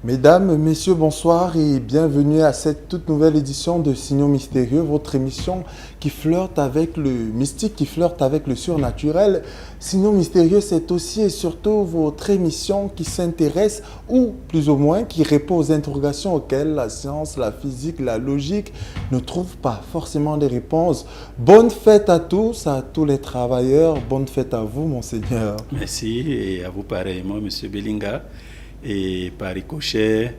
Mesdames, Messieurs, bonsoir et bienvenue à cette toute nouvelle édition de Signaux Mystérieux, votre émission qui flirte avec le mystique, qui flirte avec le surnaturel. Signaux Mystérieux, c'est aussi et surtout votre émission qui s'intéresse, ou plus ou moins qui répond aux interrogations auxquelles la science, la physique, la logique ne trouvent pas forcément des réponses. Bonne fête à tous les travailleurs, bonne fête à vous, monseigneur. Merci et à vous pareillement, Monsieur Belinga. Et par ricochet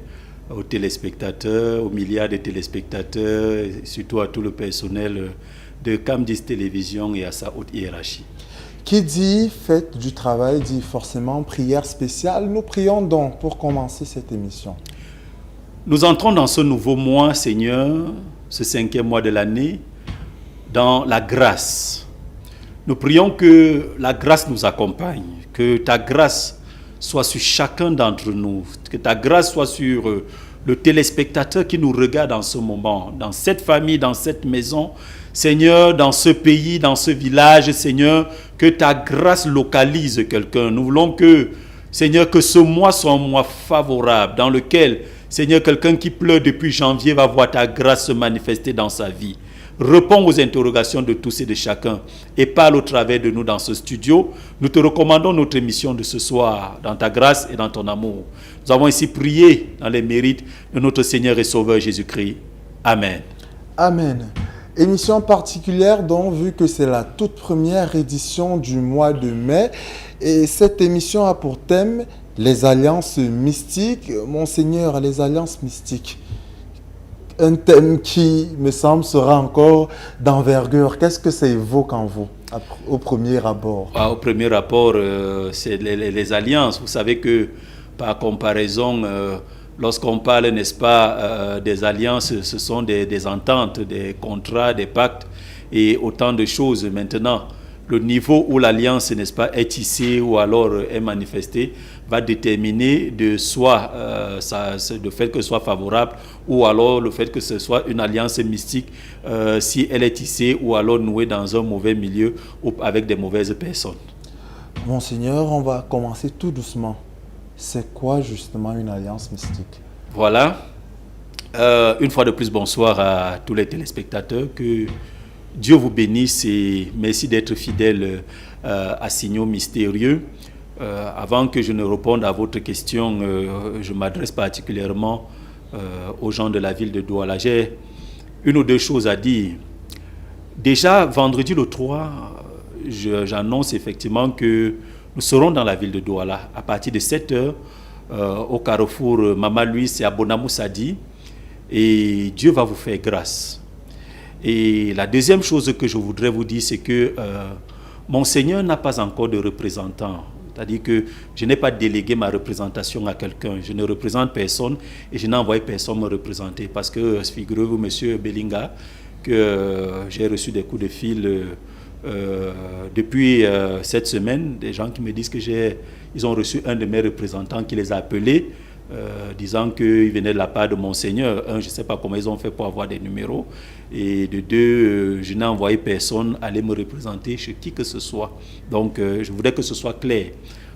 aux téléspectateurs, aux milliards de téléspectateurs, et surtout à tout le personnel de Camdis Télévision et à sa haute hiérarchie. Qui dit fête du travail dit forcément prière spéciale. Nous prions donc pour commencer cette émission. Nous entrons dans ce nouveau mois, Seigneur, ce 5e mois de l'année, dans la grâce. Nous prions que la grâce nous accompagne, que ta grâce soit sur chacun d'entre nous, que ta grâce soit sur le téléspectateur qui nous regarde en ce moment, dans cette famille, dans cette maison, Seigneur, dans ce pays, dans ce village, Seigneur, que ta grâce localise quelqu'un. Nous voulons que, Seigneur, que ce mois soit un mois favorable, dans lequel, Seigneur, quelqu'un qui pleure depuis janvier va voir ta grâce se manifester dans sa vie. Réponds aux interrogations de tous et de chacun et parle au travers de nous dans ce studio. Nous te recommandons notre émission de ce soir dans ta grâce et dans ton amour. Nous avons ici prié dans les mérites de notre Seigneur et Sauveur Jésus-Christ. Amen. Amen. Émission particulière donc, vu que c'est la toute première édition du mois de mai. Et cette émission a pour thème les alliances mystiques. Monseigneur, les alliances mystiques. Un thème qui, me semble, sera encore d'envergure. Qu'est-ce que ça évoque en vous, au premier abord? Au premier abord, c'est les alliances. Vous savez que, par comparaison, lorsqu'on parle, n'est-ce pas, des alliances, ce sont des ententes, des contrats, des pactes et autant de choses. Maintenant, le niveau où l'alliance, n'est-ce pas, est tissée ou alors est manifestée va déterminer de soit le fait que ce soit favorable ou alors le fait que ce soit une alliance mystique si elle est tissée ou alors nouée dans un mauvais milieu ou avec des mauvaises personnes. Monseigneur, on va commencer tout doucement. C'est quoi justement une alliance mystique? Voilà. Une fois de plus, bonsoir à tous les téléspectateurs. Que Dieu vous bénisse et merci d'être fidèles à Signaux Mystérieux. Avant que je ne réponde à votre question, je m'adresse particulièrement aux gens de la ville de Douala. J'ai une ou deux choses à dire. Déjà, vendredi le 3, j'annonce effectivement que nous serons dans la ville de Douala à partir de 7h au carrefour Mama Louise et à Bonamou Sadi. Et Dieu va vous faire grâce. Et la deuxième chose que je voudrais vous dire, c'est que Monseigneur n'a pas encore de représentant. C'est-à-dire que je n'ai pas délégué ma représentation à quelqu'un. Je ne représente personne et je n'ai envoyé personne me représenter. Parce que, figurez-vous, Monsieur Belinga, que j'ai reçu des coups de fil depuis cette semaine, des gens qui me disent qu'ils ont reçu un de mes représentants qui les a appelés, disant qu'il venait de la part de Monseigneur. Un, je ne sais pas comment ils ont fait pour avoir des numéros. Et de deux, je n'ai envoyé personne aller me représenter chez qui que ce soit. Donc, je voudrais que ce soit clair.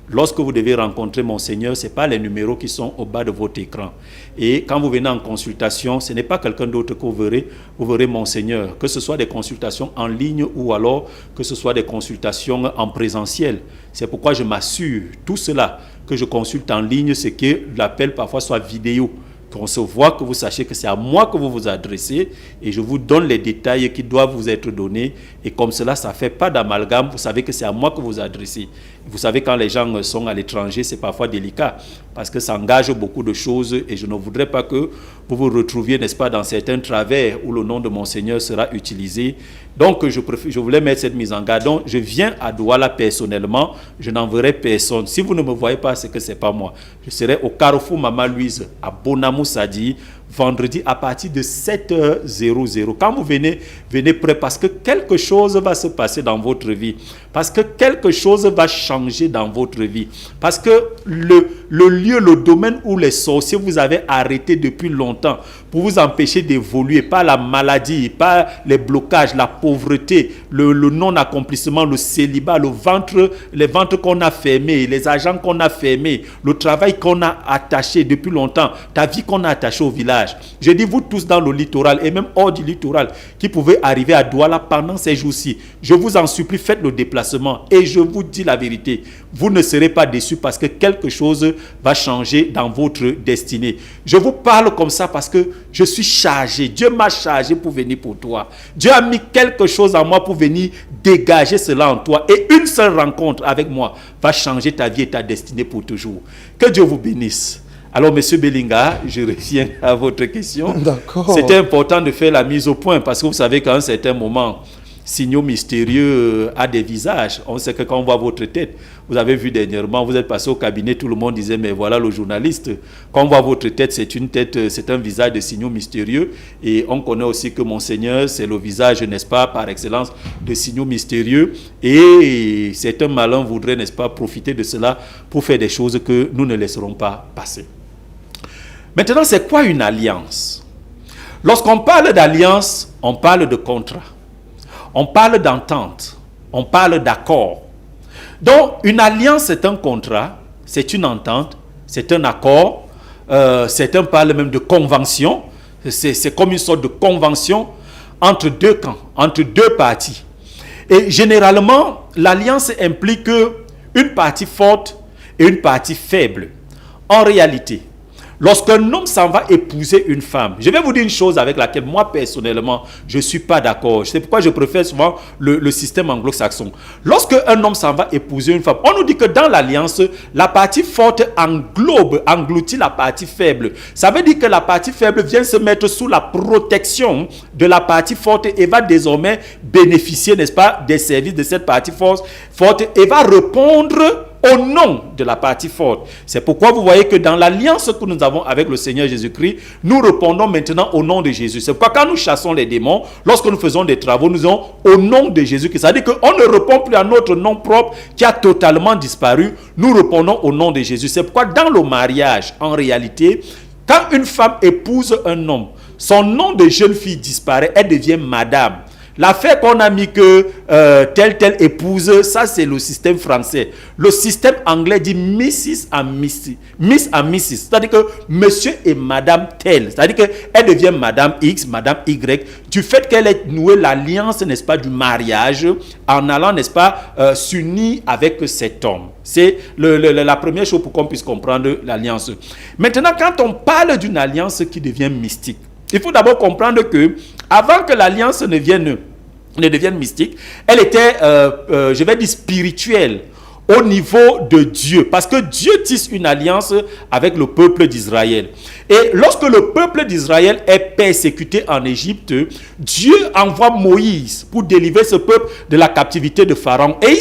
Lorsque vous devez rencontrer Monseigneur, ce n'est pas les numéros qui sont au bas de votre écran. Et quand vous venez en consultation, ce n'est pas quelqu'un d'autre que vous verrez Monseigneur. Que ce soit des consultations en ligne ou alors que ce soit des consultations en présentiel. C'est pourquoi je m'assure, tout cela que je consulte en ligne, c'est que l'appel parfois soit vidéo. Qu'on se voit, que vous sachiez que c'est à moi que vous vous adressez et je vous donne les détails qui doivent vous être donnés et comme cela, ça ne fait pas d'amalgame, vous savez que c'est à moi que vous vous adressez. Vous savez, quand les gens sont à l'étranger, c'est parfois délicat parce que ça engage beaucoup de choses et je ne voudrais pas que vous vous retrouviez, n'est-ce pas, dans certains travers où le nom de Monseigneur sera utilisé. Donc, je voulais mettre cette mise en garde. Donc, je viens à Douala personnellement, je n'enverrai personne. Si vous ne me voyez pas, c'est que ce n'est pas moi. Je serai au carrefour Mama Louise à Bonamou Sadi vendredi à partir de 7h00. Quand vous venez, venez prêt parce que quelque chose va se passer dans votre vie. Parce que quelque chose va changer dans votre vie. Parce que le lieu, le domaine où les sorciers vous avez arrêté depuis longtemps pour vous empêcher d'évoluer, pas la maladie, pas les blocages, la pauvreté, le non-accomplissement, le célibat, les ventres qu'on a fermés, les agents qu'on a fermés, le travail qu'on a attaché depuis longtemps, ta vie qu'on a attachée au village. Je dis vous tous dans le littoral et même hors du littoral qui pouvaient arriver à Douala pendant ces jours-ci, je vous en supplie, faites le déplacement et je vous dis la vérité, vous ne serez pas déçus parce que quelque chose va changer dans votre destinée. Je vous parle comme ça parce que je suis chargé. Dieu m'a chargé pour venir pour toi. Dieu a mis quelque chose en moi pour venir dégager cela en toi. Et une seule rencontre avec moi va changer ta vie et ta destinée pour toujours. Que Dieu vous bénisse. Alors, Monsieur Belinga, je reviens à votre question. D'accord. C'était important de faire la mise au point parce que vous savez qu'à un certain moment, Signaux Mystérieux a des visages. On sait que quand on voit votre tête, vous avez vu dernièrement, vous êtes passé au cabinet, tout le monde disait, mais voilà le journaliste. Quand on voit votre tête, c'est un visage de Signaux Mystérieux. Et on connaît aussi que Monseigneur, c'est le visage, n'est-ce pas, par excellence, de Signaux Mystérieux. Et certains malins voudraient, n'est-ce pas, profiter de cela pour faire des choses que nous ne laisserons pas passer. Maintenant, c'est quoi une alliance? Lorsqu'on parle d'alliance, on parle de contrat. On parle d'entente, on parle d'accord. Donc, une alliance, c'est un contrat, c'est une entente, c'est un accord. Certains parlent même de convention. C'est comme une sorte de convention entre deux camps, entre deux parties. Et généralement, l'alliance implique une partie forte et une partie faible. En réalité, lorsqu'un homme s'en va épouser une femme, je vais vous dire une chose avec laquelle moi personnellement je ne suis pas d'accord. C'est pourquoi je préfère souvent le système anglo-saxon. Lorsqu'un homme s'en va épouser une femme, on nous dit que dans l'alliance, la partie forte engloutit la partie faible. Ça veut dire que la partie faible vient se mettre sous la protection de la partie forte et va désormais bénéficier, n'est-ce pas, des services de cette partie forte et va répondre au nom de la partie forte. C'est pourquoi vous voyez que dans l'alliance que nous avons avec le Seigneur Jésus-Christ, nous répondons maintenant au nom de Jésus. C'est pourquoi quand nous chassons les démons, lorsque nous faisons des travaux, nous disons au nom de Jésus-Christ. C'est-à-dire qu'on ne répond plus à notre nom propre qui a totalement disparu. Nous répondons au nom de Jésus. C'est pourquoi dans le mariage, en réalité, quand une femme épouse un homme, son nom de jeune fille disparaît, elle devient madame. L'affaire qu'on a mis que telle épouse, ça c'est le système français. Le système anglais dit Mrs. and Mrs. Miss and Mrs. C'est-à-dire que monsieur et madame telle. C'est-à-dire qu'elle devient madame X, madame Y, du fait qu'elle ait noué l'alliance, n'est-ce pas, du mariage, en allant, n'est-ce pas, s'unir avec cet homme. C'est la première chose pour qu'on puisse comprendre l'alliance. Maintenant, quand on parle d'une alliance qui devient mystique, il faut d'abord comprendre que avant que l'alliance ne devienne mystique, elle était, je vais dire, spirituelle au niveau de Dieu. Parce que Dieu tisse une alliance avec le peuple d'Israël. Et lorsque le peuple d'Israël est persécuté en Égypte, Dieu envoie Moïse pour délivrer ce peuple de la captivité de Pharaon. Et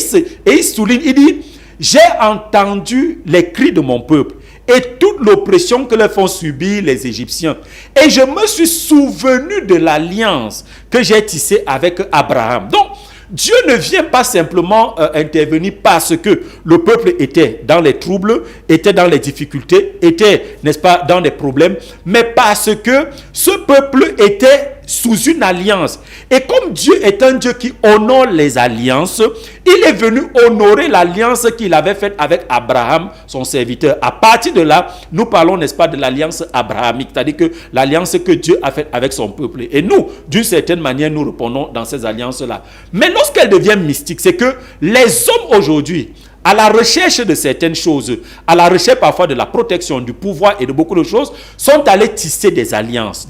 il souligne, il dit, j'ai entendu les cris de mon peuple et toute l'oppression que leur font subir les Égyptiens. Et je me suis souvenu de l'alliance que j'ai tissée avec Abraham. Donc, Dieu ne vient pas simplement intervenir parce que le peuple était dans les troubles, était dans les difficultés, était, n'est-ce pas, dans des problèmes, mais parce que ce peuple était sous une alliance. Et comme Dieu est un Dieu qui honore les alliances, il est venu honorer l'alliance qu'il avait faite avec Abraham, son serviteur. À partir de là, nous parlons, n'est-ce pas, de l'alliance abrahamique, c'est-à-dire que l'alliance que Dieu a faite avec son peuple. Et nous, d'une certaine manière, nous répondons dans ces alliances-là. Mais lorsqu'elle devient mystique, c'est que les hommes aujourd'hui, à la recherche de certaines choses, à la recherche parfois de la protection, du pouvoir et de beaucoup de choses, sont allés tisser des alliances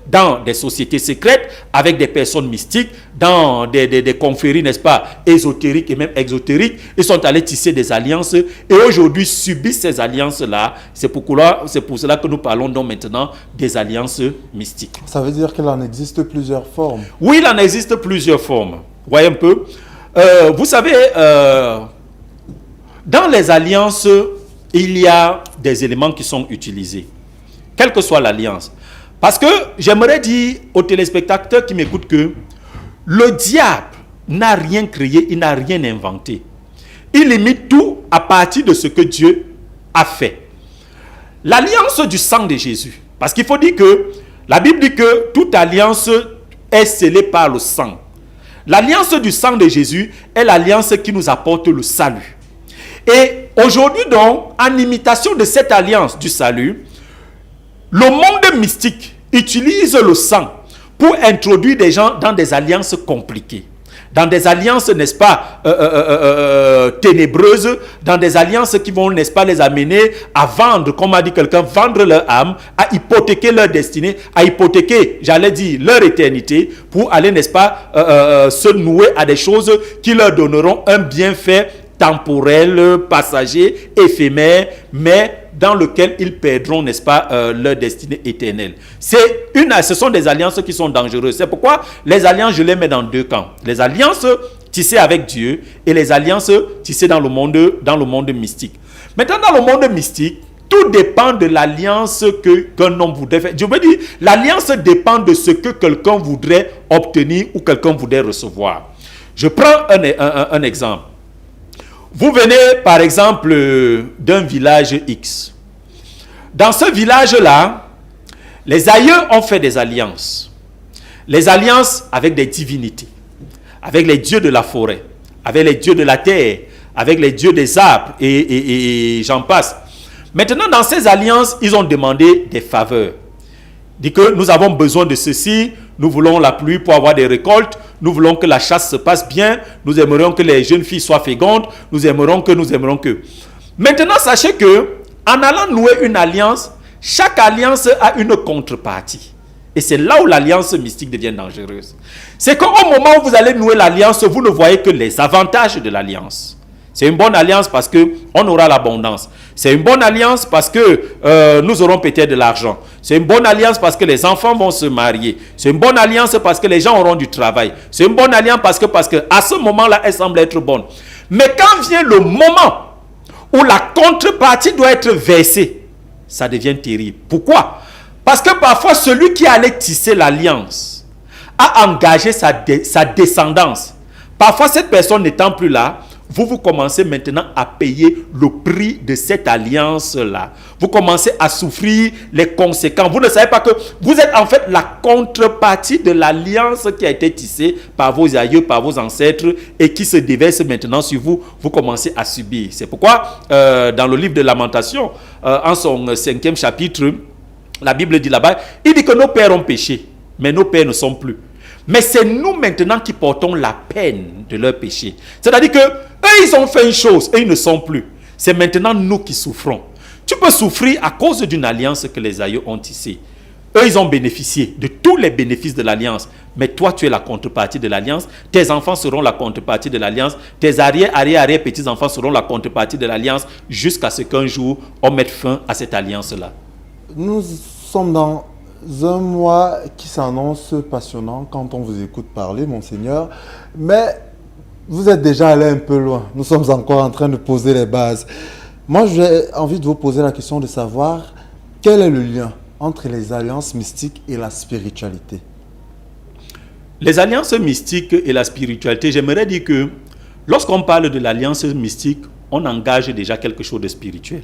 dans des sociétés secrètes, avec des personnes mystiques, dans des confréries, n'est-ce pas, ésotériques et même exotériques. Ils sont allés tisser des alliances et aujourd'hui subissent ces alliances-là. C'est pour cela que nous parlons donc maintenant des alliances mystiques. Ça veut dire qu'il en existe plusieurs formes. Oui, il en existe plusieurs formes. Voyez un peu. Vous savez, dans les alliances, il y a des éléments qui sont utilisés. quelle que soit l'alliance. Parce que j'aimerais dire aux téléspectateurs qui m'écoutent que le diable n'a rien créé, il n'a rien inventé. Il imite tout à partir de ce que Dieu a fait. L'alliance du sang de Jésus, parce qu'il faut dire que la Bible dit que toute alliance est scellée par le sang. L'alliance du sang de Jésus est l'alliance qui nous apporte le salut. Et aujourd'hui donc, en imitation de cette alliance du salut, le monde mystique utilise le sang pour introduire des gens dans des alliances compliquées. Dans des alliances, n'est-ce pas, ténébreuses, dans des alliances qui vont, n'est-ce pas, les amener à vendre, comme a dit quelqu'un, vendre leur âme, à hypothéquer leur destinée, à hypothéquer, j'allais dire, leur éternité, pour aller, n'est-ce pas, se nouer à des choses qui leur donneront un bienfait temporel, passager, éphémère, mais dans lequel ils perdront, n'est-ce pas, leur destinée éternelle. Ce sont des alliances qui sont dangereuses. C'est pourquoi les alliances, je les mets dans deux camps. Les alliances tissées avec Dieu et les alliances tissées dans le monde mystique. Maintenant, dans le monde mystique, tout dépend de l'alliance qu'un homme voudrait faire. Je veux dire, l'alliance dépend de ce que quelqu'un voudrait obtenir ou quelqu'un voudrait recevoir. Je prends un exemple. Vous venez, par exemple, d'un village X. Dans ce village-là, les aïeux ont fait des alliances. Les alliances avec des divinités, avec les dieux de la forêt, avec les dieux de la terre, avec les dieux des arbres, et j'en passe. Maintenant, dans ces alliances, ils ont demandé des faveurs. Dit que nous avons besoin de ceci, nous voulons la pluie pour avoir des récoltes, nous voulons que la chasse se passe bien, nous aimerions que les jeunes filles soient fécondes, nous aimerions que. Maintenant, sachez que, en allant nouer une alliance, chaque alliance a une contrepartie. Et c'est là où l'alliance mystique devient dangereuse. C'est qu'au moment où vous allez nouer l'alliance, vous ne voyez que les avantages de l'alliance. C'est une bonne alliance parce qu'on aura l'abondance. C'est une bonne alliance parce que nous aurons peut-être de l'argent. C'est une bonne alliance parce que les enfants vont se marier. C'est une bonne alliance parce que les gens auront du travail. C'est une bonne alliance parce que à ce moment-là, elle semble être bonne. Mais quand vient le moment où la contrepartie doit être versée, ça devient terrible. Pourquoi? Parce que parfois, celui qui allait tisser l'alliance a engagé sa descendance. Parfois, cette personne n'étant plus là, vous commencez maintenant à payer le prix de cette alliance-là. Vous commencez à souffrir les conséquences. Vous ne savez pas que vous êtes en fait la contrepartie de l'alliance qui a été tissée par vos aïeux, par vos ancêtres et qui se déverse maintenant sur vous. Vous commencez à subir. C'est pourquoi dans le livre de Lamentations, en son 5e chapitre, la Bible dit là-bas, il dit que nos pères ont péché, mais nos pères ne sont plus. Mais c'est nous maintenant qui portons la peine de leur péché. C'est-à-dire que eux, ils ont fait une chose et ils ne sont plus. C'est maintenant nous qui souffrons. Tu peux souffrir à cause d'une alliance que les aïeux ont tissée. Eux, ils ont bénéficié de tous les bénéfices de l'alliance. Mais toi, tu es la contrepartie de l'alliance. Tes enfants seront la contrepartie de l'alliance. Tes arrière-petits-enfants seront la contrepartie de l'alliance jusqu'à ce qu'un jour, on mette fin à cette alliance-là. Nous sommes dans un mois qui s'annonce passionnant quand on vous écoute parler, Monseigneur. Mais vous êtes déjà allé un peu loin. Nous sommes encore en train de poser les bases. Moi, j'ai envie de vous poser la question de savoir quel est le lien entre les alliances mystiques et la spiritualité. Les alliances mystiques et la spiritualité, j'aimerais dire que lorsqu'on parle de l'alliance mystique, on engage déjà quelque chose de spirituel.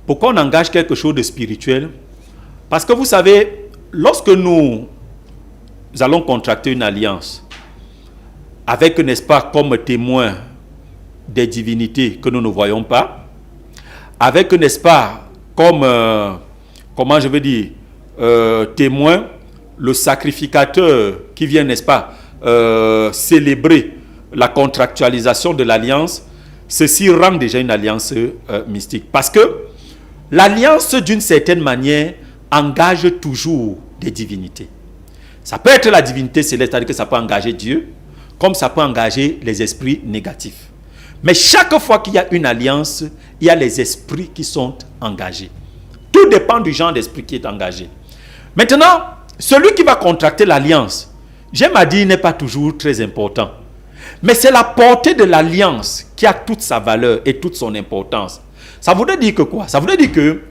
Pourquoi on engage quelque chose de spirituel? Parce que vous savez, lorsque nous allons contracter une alliance avec, n'est-ce pas, comme témoin des divinités que nous ne voyons pas, avec, n'est-ce pas, comme, comment je veux dire, témoin, le sacrificateur qui vient, n'est-ce pas, célébrer la contractualisation de l'alliance, ceci rend déjà une alliance mystique. Parce que l'alliance, d'une certaine manière, engage toujours des divinités. Ça peut être la divinité céleste, c'est-à-dire que ça peut engager Dieu, comme ça peut engager les esprits négatifs. Mais chaque fois qu'il y a une alliance, il y a les esprits qui sont engagés. Tout dépend du genre d'esprit qui est engagé. Maintenant, celui qui va contracter l'alliance, j'aime à dire, n'est pas toujours très important. Mais c'est la portée de l'alliance qui a toute sa valeur et toute son importance. Ça voudrait dire que quoi? Ça voudrait dire que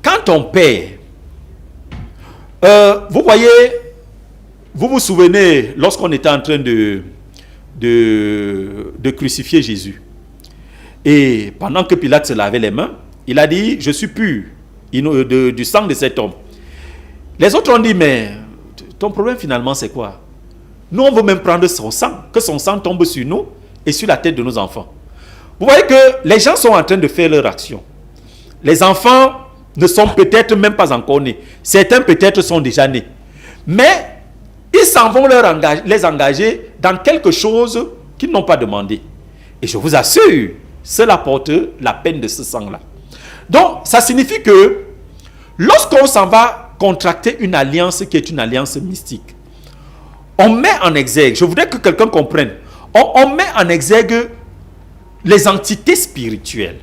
quand on perd, vous voyez, vous vous souvenez, lorsqu'on était en train de crucifier Jésus, et pendant que Pilate se lavait les mains, il a dit, je suis pur du sang de cet homme. Les autres ont dit, mais ton problème finalement c'est quoi? Nous on veut même prendre son sang, que son sang tombe sur nous et sur la tête de nos enfants. Vous voyez que les gens sont en train de faire leur action. Les enfants ne sont peut-être même pas encore nés. Certains peut-être sont déjà nés. Mais ils s'en vont les engager dans quelque chose qu'ils n'ont pas demandé. Et je vous assure, cela porte la peine de ce sang-là. Donc, ça signifie que lorsqu'on s'en va contracter une alliance qui est une alliance mystique, on met en exergue, je voudrais que quelqu'un comprenne, on met en exergue les entités spirituelles.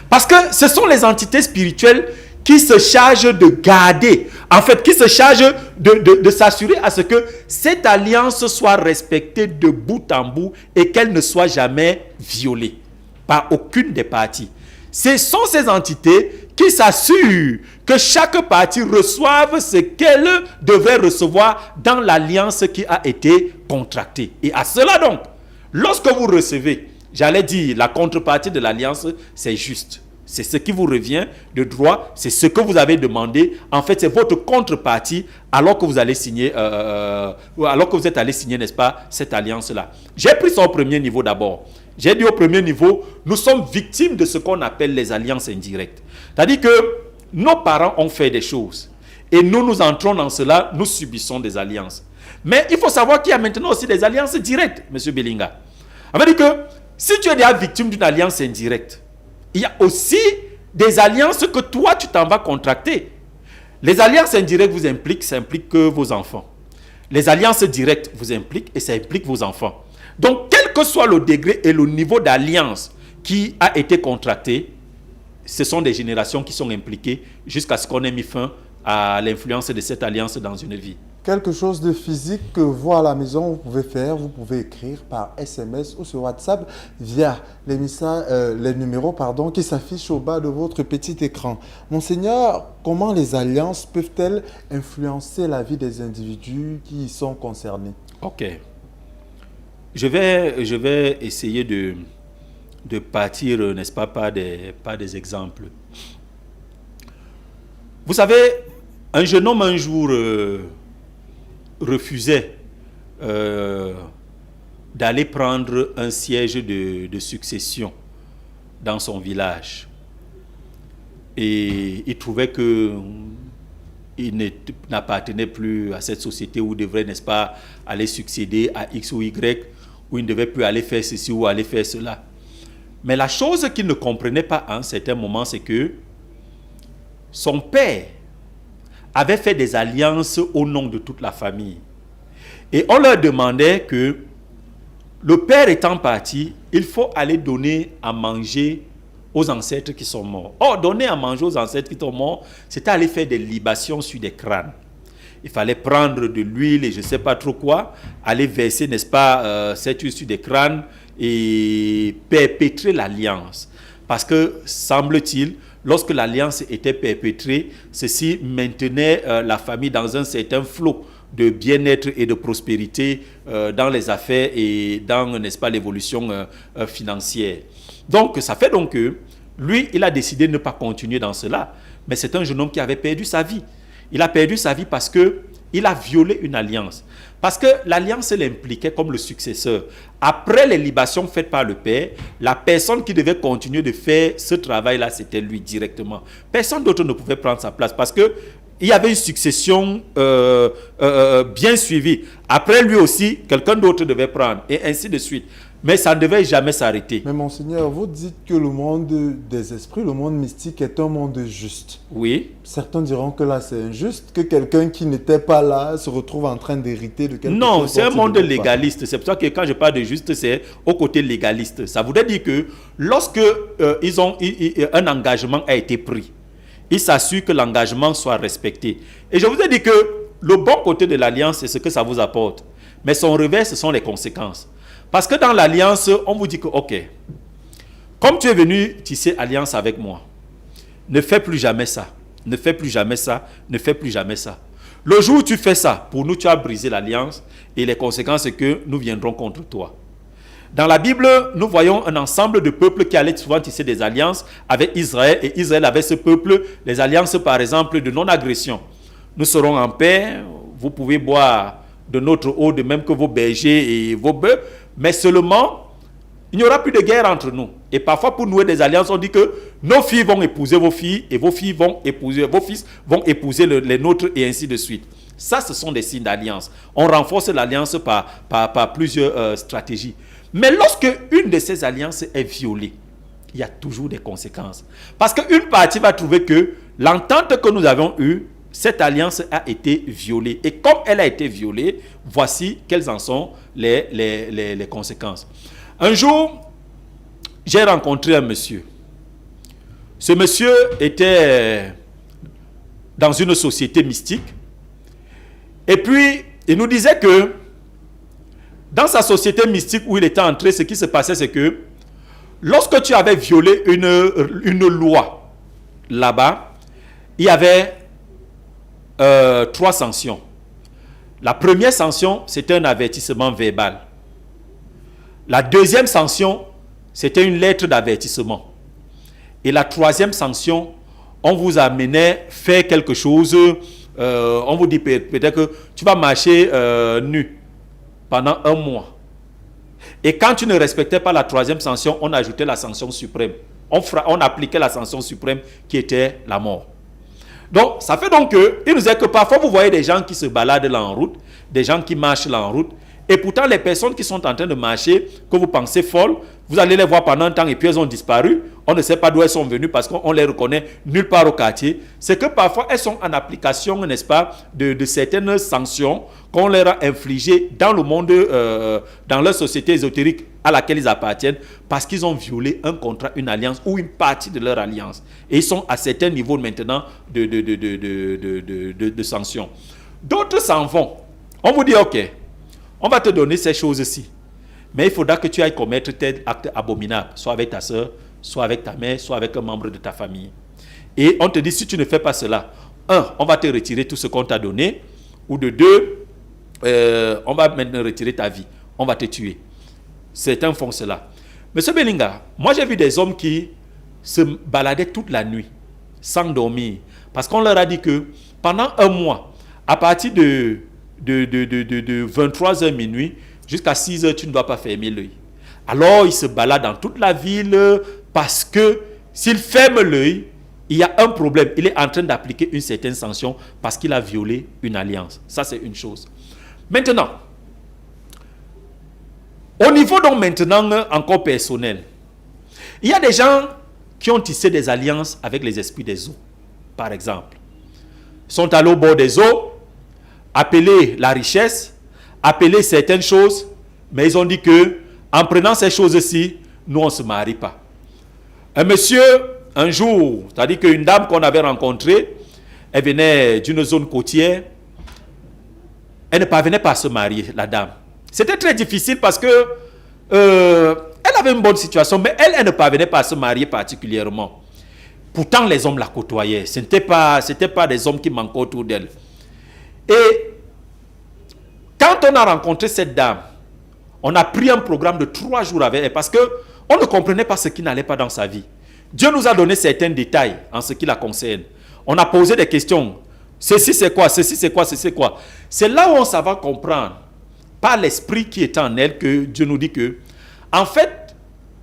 Parce que ce sont les entités spirituelles qui se chargent de garder, en fait, qui se chargent de s'assurer à ce que cette alliance soit respectée de bout en bout et qu'elle ne soit jamais violée par aucune des parties. Ce sont ces entités qui s'assurent que chaque partie reçoive ce qu'elle devait recevoir dans l'alliance qui a été contractée. Et à cela donc, lorsque vous recevez, j'allais dire, la contrepartie de l'alliance, c'est juste. C'est ce qui vous revient de droit, c'est ce que vous avez demandé. En fait, c'est votre contrepartie alors que vous allez signer, alors que vous êtes allé signer, n'est-ce pas, cette alliance-là. J'ai pris ça au premier niveau d'abord. J'ai dit au premier niveau, nous sommes victimes de ce qu'on appelle les alliances indirectes. C'est-à-dire que nos parents ont fait des choses et nous entrons dans cela, nous subissons des alliances. Mais il faut savoir qu'il y a maintenant aussi des alliances directes, M. Belinga. Ça veut dire que si tu es déjà victime d'une alliance indirecte, il y a aussi des alliances que toi, tu t'en vas contracter. Les alliances indirectes vous impliquent, ça implique que vos enfants. Les alliances directes vous impliquent et ça implique vos enfants. Donc, quel que soit le degré et le niveau d'alliance qui a été contracté, ce sont des générations qui sont impliquées jusqu'à ce qu'on ait mis fin à l'influence de cette alliance dans une vie. Quelque chose de physique que vous à la maison, vous pouvez faire, vous pouvez écrire par SMS ou sur WhatsApp via les numéros qui s'affichent au bas de votre petit écran. Monseigneur, comment les alliances peuvent-elles influencer la vie des individus qui y sont concernés? Ok. Je vais essayer de partir, n'est-ce pas, par des exemples. Vous savez, un jeune homme un jour refusait d'aller prendre un siège de succession dans son village. Et il trouvait qu'il n'appartenait plus à cette société où il devrait, n'est-ce pas, aller succéder à X ou Y, où il ne devait plus aller faire ceci ou aller faire cela. Mais la chose qu'il ne comprenait pas à un certain moment, c'est que son père avait fait des alliances au nom de toute la famille. Et on leur demandait que, le père étant parti, il faut aller donner à manger aux ancêtres qui sont morts. Or, donner à manger aux ancêtres qui sont morts, c'était aller faire des libations sur des crânes. Il fallait prendre de l'huile et je ne sais pas trop quoi, aller verser, n'est-ce pas, cette huile sur des crânes et perpétrer l'alliance. Parce que, semble-t-il, lorsque l'alliance était perpétrée, ceci maintenait la famille dans un certain flot de bien-être et de prospérité dans les affaires et dans, n'est-ce pas, l'évolution financière. Donc, ça fait donc que lui, il a décidé de ne pas continuer dans cela. Mais c'est un jeune homme qui avait perdu sa vie. Il a perdu sa vie parce qu'il a violé une alliance. Parce que l'alliance l'impliquait comme le successeur. Après les libations faites par le père, la personne qui devait continuer de faire ce travail-là, c'était lui directement. Personne d'autre ne pouvait prendre sa place parce que il y avait une succession bien suivie. Après lui aussi, quelqu'un d'autre devait prendre et ainsi de suite. Mais ça ne devait jamais s'arrêter. Mais Monseigneur, vous dites que le monde des esprits, le monde mystique est un monde juste. Oui. Certains diront que là c'est injuste, que quelqu'un qui n'était pas là se retrouve en train d'hériter de quelque chose. Non, c'est un monde légaliste. C'est pour ça que quand je parle de juste, c'est au côté légaliste. Ça voudrait dire que lorsque un engagement a été pris, il s'assure que l'engagement soit respecté. Et je vous ai dit que le bon côté de l'alliance, c'est ce que ça vous apporte. Mais son revers, ce sont les conséquences. Parce que dans l'alliance, on vous dit que, ok, comme tu es venu tisser alliance avec moi, ne fais plus jamais ça. ne fais plus jamais ça, ne fais plus jamais ça. Le jour où tu fais ça, pour nous, tu as brisé l'alliance et les conséquences, c'est que nous viendrons contre toi. Dans la Bible, nous voyons un ensemble de peuples qui allaient souvent tisser des alliances avec Israël, et Israël avait ce peuple, les alliances par exemple de non-agression. Nous serons en paix, vous pouvez boire de notre eau de même que vos bergers et vos bœufs, mais seulement, il n'y aura plus de guerre entre nous. Et parfois, pour nouer des alliances, on dit que nos filles vont épouser vos filles, et vos filles vont épouser, vos fils vont épouser les nôtres, et ainsi de suite. Ça, ce sont des signes d'alliance. On renforce l'alliance par plusieurs stratégies. Mais lorsque une de ces alliances est violée, il y a toujours des conséquences. Parce qu'une partie va trouver que l'entente que nous avons eue, cette alliance a été violée. Et comme elle a été violée, voici quelles en sont les conséquences. Un jour, j'ai rencontré un monsieur. Ce monsieur était dans une société mystique. Et puis, il nous disait que dans sa société mystique où il était entré, ce qui se passait, c'est que lorsque tu avais violé une loi là-bas, il y avait 3 sanctions. La première sanction, c'était un avertissement verbal. La deuxième sanction, c'était une lettre d'avertissement. Et la troisième sanction, on vous amenait faire quelque chose, on vous dit peut-être que tu vas marcher nu pendant 1 mois. Et quand tu ne respectais pas la troisième sanction, on ajoutait la sanction suprême. On appliquait la sanction suprême qui était la mort. Donc, ça fait donc que, il nous dit que parfois vous voyez des gens qui se baladent là en route, des gens qui marchent là en route, et pourtant les personnes qui sont en train de marcher, que vous pensez folles, vous allez les voir pendant un temps et puis elles ont disparu. On ne sait pas d'où elles sont venues parce qu'on les reconnaît nulle part au quartier. C'est que parfois elles sont en application, n'est-ce pas, de certaines sanctions qu'on leur a infligées dans le monde, dans leur société ésotérique à laquelle ils appartiennent, parce qu'ils ont violé un contrat, une alliance ou une partie de leur alliance. Et ils sont à certains niveaux maintenant de sanctions. D'autres s'en vont. On vous dit, ok, on va te donner ces choses-ci. Mais il faudra que tu ailles commettre tel acte abominable, soit avec ta soeur, soit avec ta mère, soit avec un membre de ta famille. Et on te dit, si tu ne fais pas cela, 1, on va te retirer tout ce qu'on t'a donné, ou de 2, on va maintenant retirer ta vie, on va te tuer. Certains font cela. Monsieur Belinga, moi j'ai vu des hommes qui se baladaient toute la nuit, sans dormir, parce qu'on leur a dit que pendant 1 mois, à partir de 23h minuit jusqu'à 6h, tu ne dois pas fermer l'œil. Alors, il se balade dans toute la ville parce que s'il ferme l'œil, il y a un problème. Il est en train d'appliquer une certaine sanction parce qu'il a violé une alliance. Ça, c'est une chose. Maintenant, au niveau donc maintenant encore personnel, il y a des gens qui ont tissé des alliances avec les esprits des eaux, par exemple. Ils sont allés au bord des eaux, appeler la richesse, appeler certaines choses, mais ils ont dit que en prenant ces choses-ci, nous on ne se marie pas. Un monsieur, un jour, c'est-à-dire qu'une dame qu'on avait rencontrée, elle venait d'une zone côtière, elle ne parvenait pas à se marier, la dame. C'était très difficile parce que elle avait une bonne situation, mais elle ne parvenait pas à se marier particulièrement. Pourtant, les hommes la côtoyaient. Ce n'était pas des hommes qui manquaient autour d'elle. Et quand on a rencontré cette dame, on a pris un programme de 3 jours avec elle parce qu'on ne comprenait pas ce qui n'allait pas dans sa vie. Dieu nous a donné certains détails en ce qui la concerne. On a posé des questions. Ceci c'est quoi? Ceci c'est quoi? Ceci c'est quoi? C'est là où on s'en va comprendre, par l'esprit qui est en elle, que Dieu nous dit que, en fait,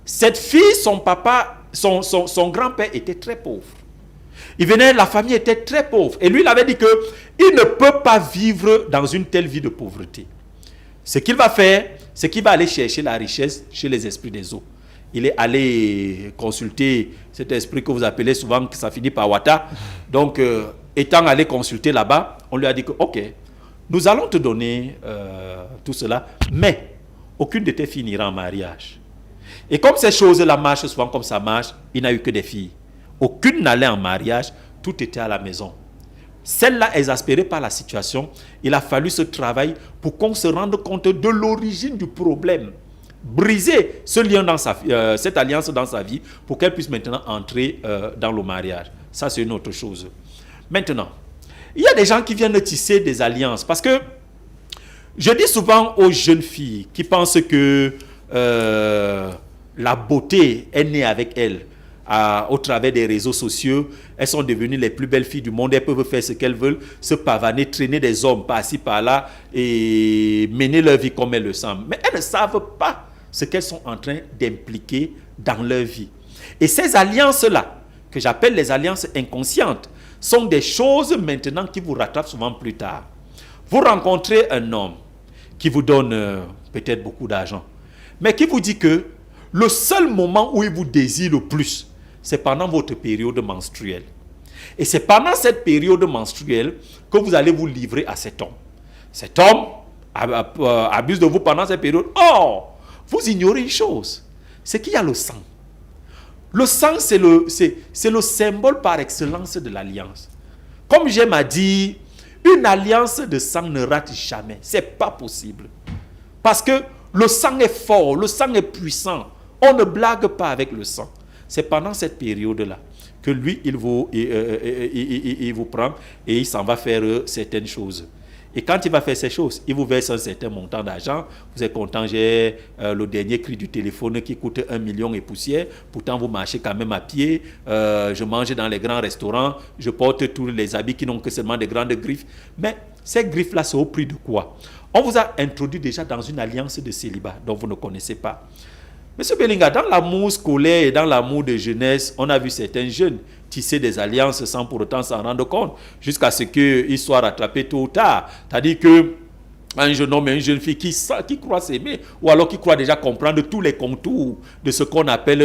cette fille, son papa, son grand-père était très pauvre. La famille était très pauvre. Et lui, il avait dit qu'il ne peut pas vivre dans une telle vie de pauvreté. Ce qu'il va faire, c'est qu'il va aller chercher la richesse chez les esprits des eaux. Il est allé consulter cet esprit que vous appelez souvent, que ça finit par Wata. Donc, étant allé consulter là-bas, on lui a dit que, ok, nous allons te donner tout cela, mais aucune de tes filles n'ira en mariage. Et comme ces choses-là marchent souvent comme ça marche, il n'a eu que des filles. Aucune n'allait en mariage, tout était à la maison. Celle-là, exaspérée par la situation, il a fallu ce travail pour qu'on se rende compte de l'origine du problème. Briser ce lien dans cette alliance dans sa vie pour qu'elle puisse maintenant entrer dans le mariage. Ça, c'est une autre chose. Maintenant, il y a des gens qui viennent tisser des alliances parce que je dis souvent aux jeunes filles qui pensent que la beauté est née avec elles au travers des réseaux sociaux, elles sont devenues les plus belles filles du monde, elles peuvent faire ce qu'elles veulent, se pavaner, traîner des hommes par-ci par-là et mener leur vie comme elles le sentent. Mais elles ne savent pas ce qu'elles sont en train d'impliquer dans leur vie. Et ces alliances-là, que j'appelle les alliances inconscientes, sont des choses maintenant qui vous rattrapent souvent plus tard. Vous rencontrez un homme qui vous donne peut-être beaucoup d'argent, mais qui vous dit que le seul moment où il vous désire le plus, c'est pendant votre période menstruelle. Et c'est pendant cette période menstruelle que vous allez vous livrer à cet homme. Cet homme abuse de vous pendant cette période. Or, vous ignorez une chose, c'est qu'il y a le sang. Le sang, c'est le symbole par excellence de l'alliance. Comme j'aime à dire, une alliance de sang ne rate jamais. Ce n'est pas possible. Parce que le sang est fort, le sang est puissant. On ne blague pas avec le sang. C'est pendant cette période-là que lui, il vous prend et il s'en va faire certaines choses. Et quand il va faire ces choses, il vous verse un certain montant d'argent. Vous êtes content, j'ai le dernier cri du téléphone qui coûte 1 million et poussière. Pourtant, vous marchez quand même à pied. Je mange dans les grands restaurants. Je porte tous les habits qui n'ont que seulement des grandes griffes. Mais ces griffes-là, c'est au prix de quoi? On vous a introduit déjà dans une alliance de célibat dont vous ne connaissez pas. Monsieur Belinga, dans l'amour scolaire et dans l'amour de jeunesse, on a vu certains jeunes tisser des alliances sans pour autant s'en rendre compte, jusqu'à ce qu'ils soient rattrapés tôt ou tard. C'est-à-dire qu'un jeune homme et une jeune fille qui croient s'aimer, ou alors qui croient déjà comprendre tous les contours de ce qu'on appelle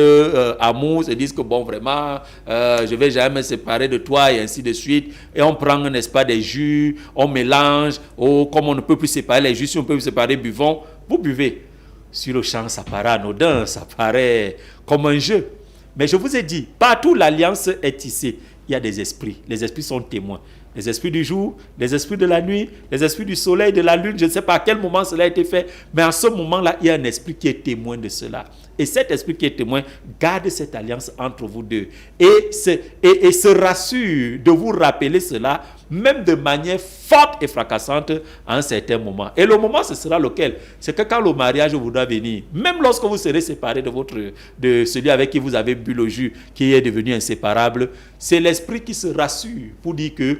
amour, se disent que bon, vraiment, je ne vais jamais me séparer de toi, et ainsi de suite. Et on prend, n'est-ce pas, des jus, on mélange, comme on ne peut plus séparer les jus, si on peut plus séparer, buvons, vous buvez. Sur le champ, ça paraît anodin, ça paraît comme un jeu. Mais je vous ai dit, partout l'alliance est tissée, il y a des esprits. Les esprits sont témoins. Les esprits du jour, les esprits de la nuit, les esprits du soleil, de la lune, je ne sais pas à quel moment cela a été fait, mais à ce moment-là, il y a un esprit qui est témoin de cela. Et cet esprit qui est témoin garde cette alliance entre vous deux. Et se rassure de vous rappeler cela, même de manière forte et fracassante à un certain moment. Et le moment, ce sera lequel? C'est que quand le mariage voudra venir, même lorsque vous serez séparés de celui avec qui vous avez bu le jus, qui est devenu inséparable, c'est l'esprit qui se rassure pour dire que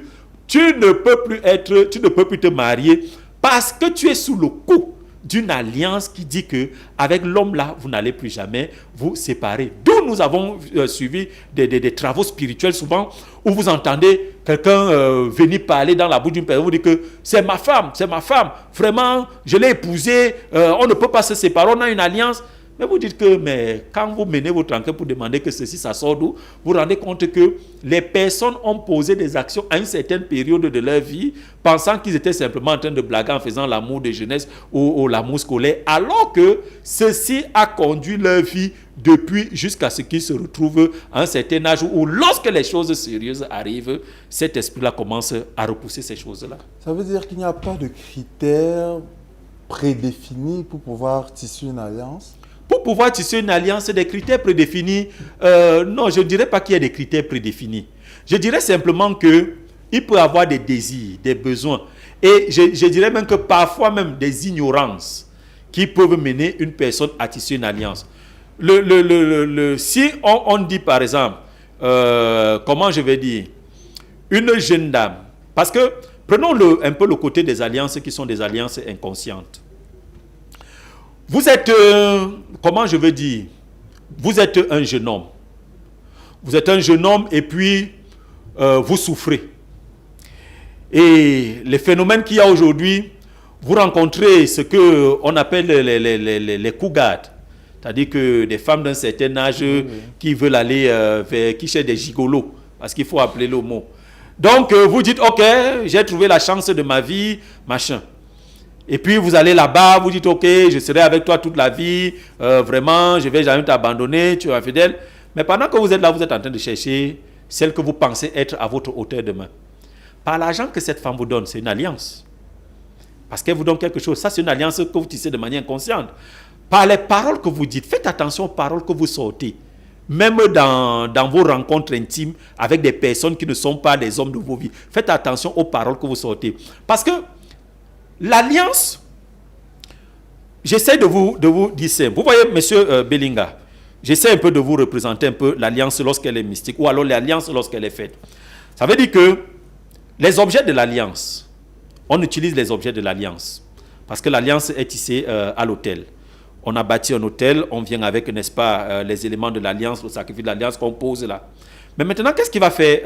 tu ne peux plus te marier parce que tu es sous le coup d'une alliance qui dit que avec l'homme là, vous n'allez plus jamais vous séparer. D'où nous avons suivi des travaux spirituels souvent où vous entendez quelqu'un venir parler dans la bouche d'une personne, vous dites que c'est ma femme, vraiment, je l'ai épousée, on ne peut pas se séparer, on a une alliance. Mais vous dites que, mais quand vous menez votre enquête pour demander que ceci, ça sort d'où, vous vous rendez compte que les personnes ont posé des actions à une certaine période de leur vie, pensant qu'ils étaient simplement en train de blaguer en faisant l'amour de jeunesse ou l'amour scolaire, alors que ceci a conduit leur vie depuis jusqu'à ce qu'ils se retrouvent à un certain âge où, lorsque les choses sérieuses arrivent, cet esprit-là commence à repousser ces choses-là. Ça veut dire qu'il n'y a pas de critères prédéfinis pour pouvoir tisser une alliance? Pour pouvoir tisser une alliance, des critères prédéfinis, non, je ne dirais pas qu'il y ait des critères prédéfinis. Je dirais simplement qu'il peut y avoir des désirs, des besoins. Et je dirais même que parfois même des ignorances qui peuvent mener une personne à tisser une alliance. Si on dit par exemple, comment je vais dire, une jeune dame, parce que prenons un peu le côté des alliances qui sont des alliances inconscientes. Vous êtes, comment je veux dire, vous êtes un jeune homme. Vous êtes un jeune homme et puis vous souffrez. Et les phénomènes qu'il y a aujourd'hui, vous rencontrez ce qu'on appelle les cougades. C'est-à-dire que des femmes d'un certain âge qui veulent aller qui cherchent des gigolos, parce qu'il faut appeler le mot. Donc vous dites, ok, j'ai trouvé la chance de ma vie, machin. Et puis vous allez là-bas, vous dites, ok, je serai avec toi toute la vie, vraiment, je ne vais jamais t'abandonner, tu es fidèle. Mais pendant que vous êtes là, vous êtes en train de chercher celle que vous pensez être à votre hauteur de main. Par l'argent que cette femme vous donne, c'est une alliance. Parce qu'elle vous donne quelque chose. Ça, c'est une alliance que vous tissez de manière inconsciente. Par les paroles que vous dites, faites attention aux paroles que vous sortez même dans vos rencontres intimes avec des personnes qui ne sont pas des hommes de vos vies. Faites attention aux paroles que vous sortez. Parce que l'alliance, j'essaie de vous dire ça. Vous voyez, monsieur Bellinga, j'essaie un peu de vous représenter un peu l'alliance lorsqu'elle est mystique, ou alors l'alliance lorsqu'elle est faite. Ça veut dire que les objets de l'alliance, on utilise les objets de l'alliance. Parce que l'alliance est tissée à l'autel. On a bâti un autel, on vient avec, n'est-ce pas, les éléments de l'alliance, le sacrifice de l'alliance qu'on pose là. Mais maintenant, qu'est-ce qui va faire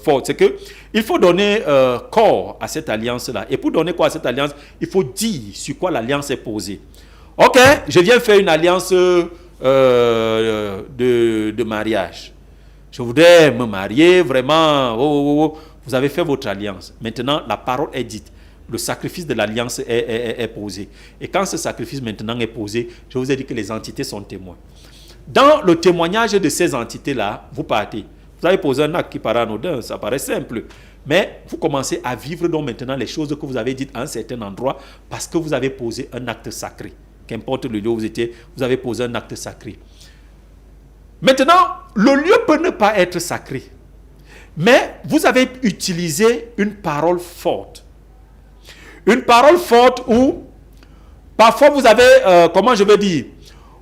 fort? C'est qu'il faut donner corps à cette alliance-là. Et pour donner corps à cette alliance, il faut dire sur quoi l'alliance est posée. Ok, je viens faire une alliance de mariage. Je voudrais me marier, vraiment. Vous avez fait votre alliance. Maintenant, la parole est dite. Le sacrifice de l'alliance est posé. Et quand ce sacrifice maintenant est posé, je vous ai dit que les entités sont témoins. Dans le témoignage de ces entités-là, vous partez. Vous avez posé un acte qui paraît anodin, ça paraît simple. Mais vous commencez à vivre donc maintenant les choses que vous avez dites à un certain endroit parce que vous avez posé un acte sacré. Qu'importe le lieu où vous étiez, vous avez posé un acte sacré. Maintenant, le lieu peut ne pas être sacré. Mais vous avez utilisé une parole forte. Une parole forte où, parfois vous avez, comment je veux dire,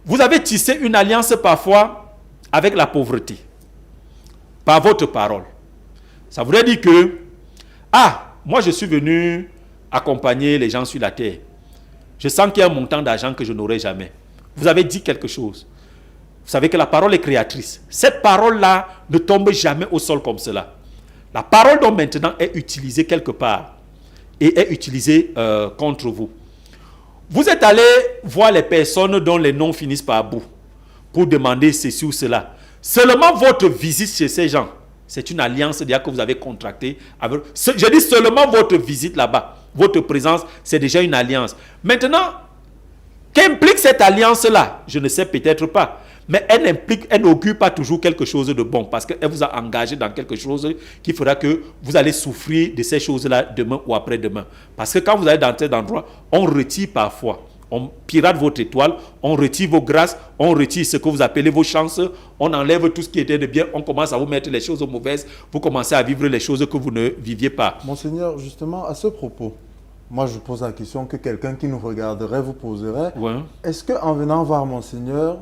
vous avez tissé une alliance parfois avec la pauvreté. Par votre parole. Ça voudrait dire que, moi je suis venu accompagner les gens sur la terre. Je sens qu'il y a un montant d'argent que je n'aurai jamais. Vous avez dit quelque chose. Vous savez que la parole est créatrice. Cette parole-là ne tombe jamais au sol comme cela. La parole donc maintenant est utilisée quelque part. Et est utilisé contre vous. Vous êtes allé voir les personnes dont les noms finissent par bout pour demander ceci ou cela. Seulement votre visite chez ces gens, c'est une alliance déjà que vous avez contractée. Je dis seulement votre visite là-bas, votre présence, c'est déjà une alliance. Maintenant, qu'implique cette alliance-là? Je ne sais peut-être pas. Mais elle n'augure pas toujours quelque chose de bon parce qu'elle vous a engagé dans quelque chose qui fera que vous allez souffrir de ces choses-là demain ou après-demain. Parce que quand vous allez dans cet endroit, on retire parfois, on pirate votre étoile, on retire vos grâces, on retire ce que vous appelez vos chances, on enlève tout ce qui était de bien, on commence à vous mettre les choses mauvaises, vous commencez à vivre les choses que vous ne viviez pas. Monseigneur, justement, à ce propos, moi je pose la question que quelqu'un qui nous regarderait vous poserait. Ouais. Est-ce qu'en venant voir Monseigneur,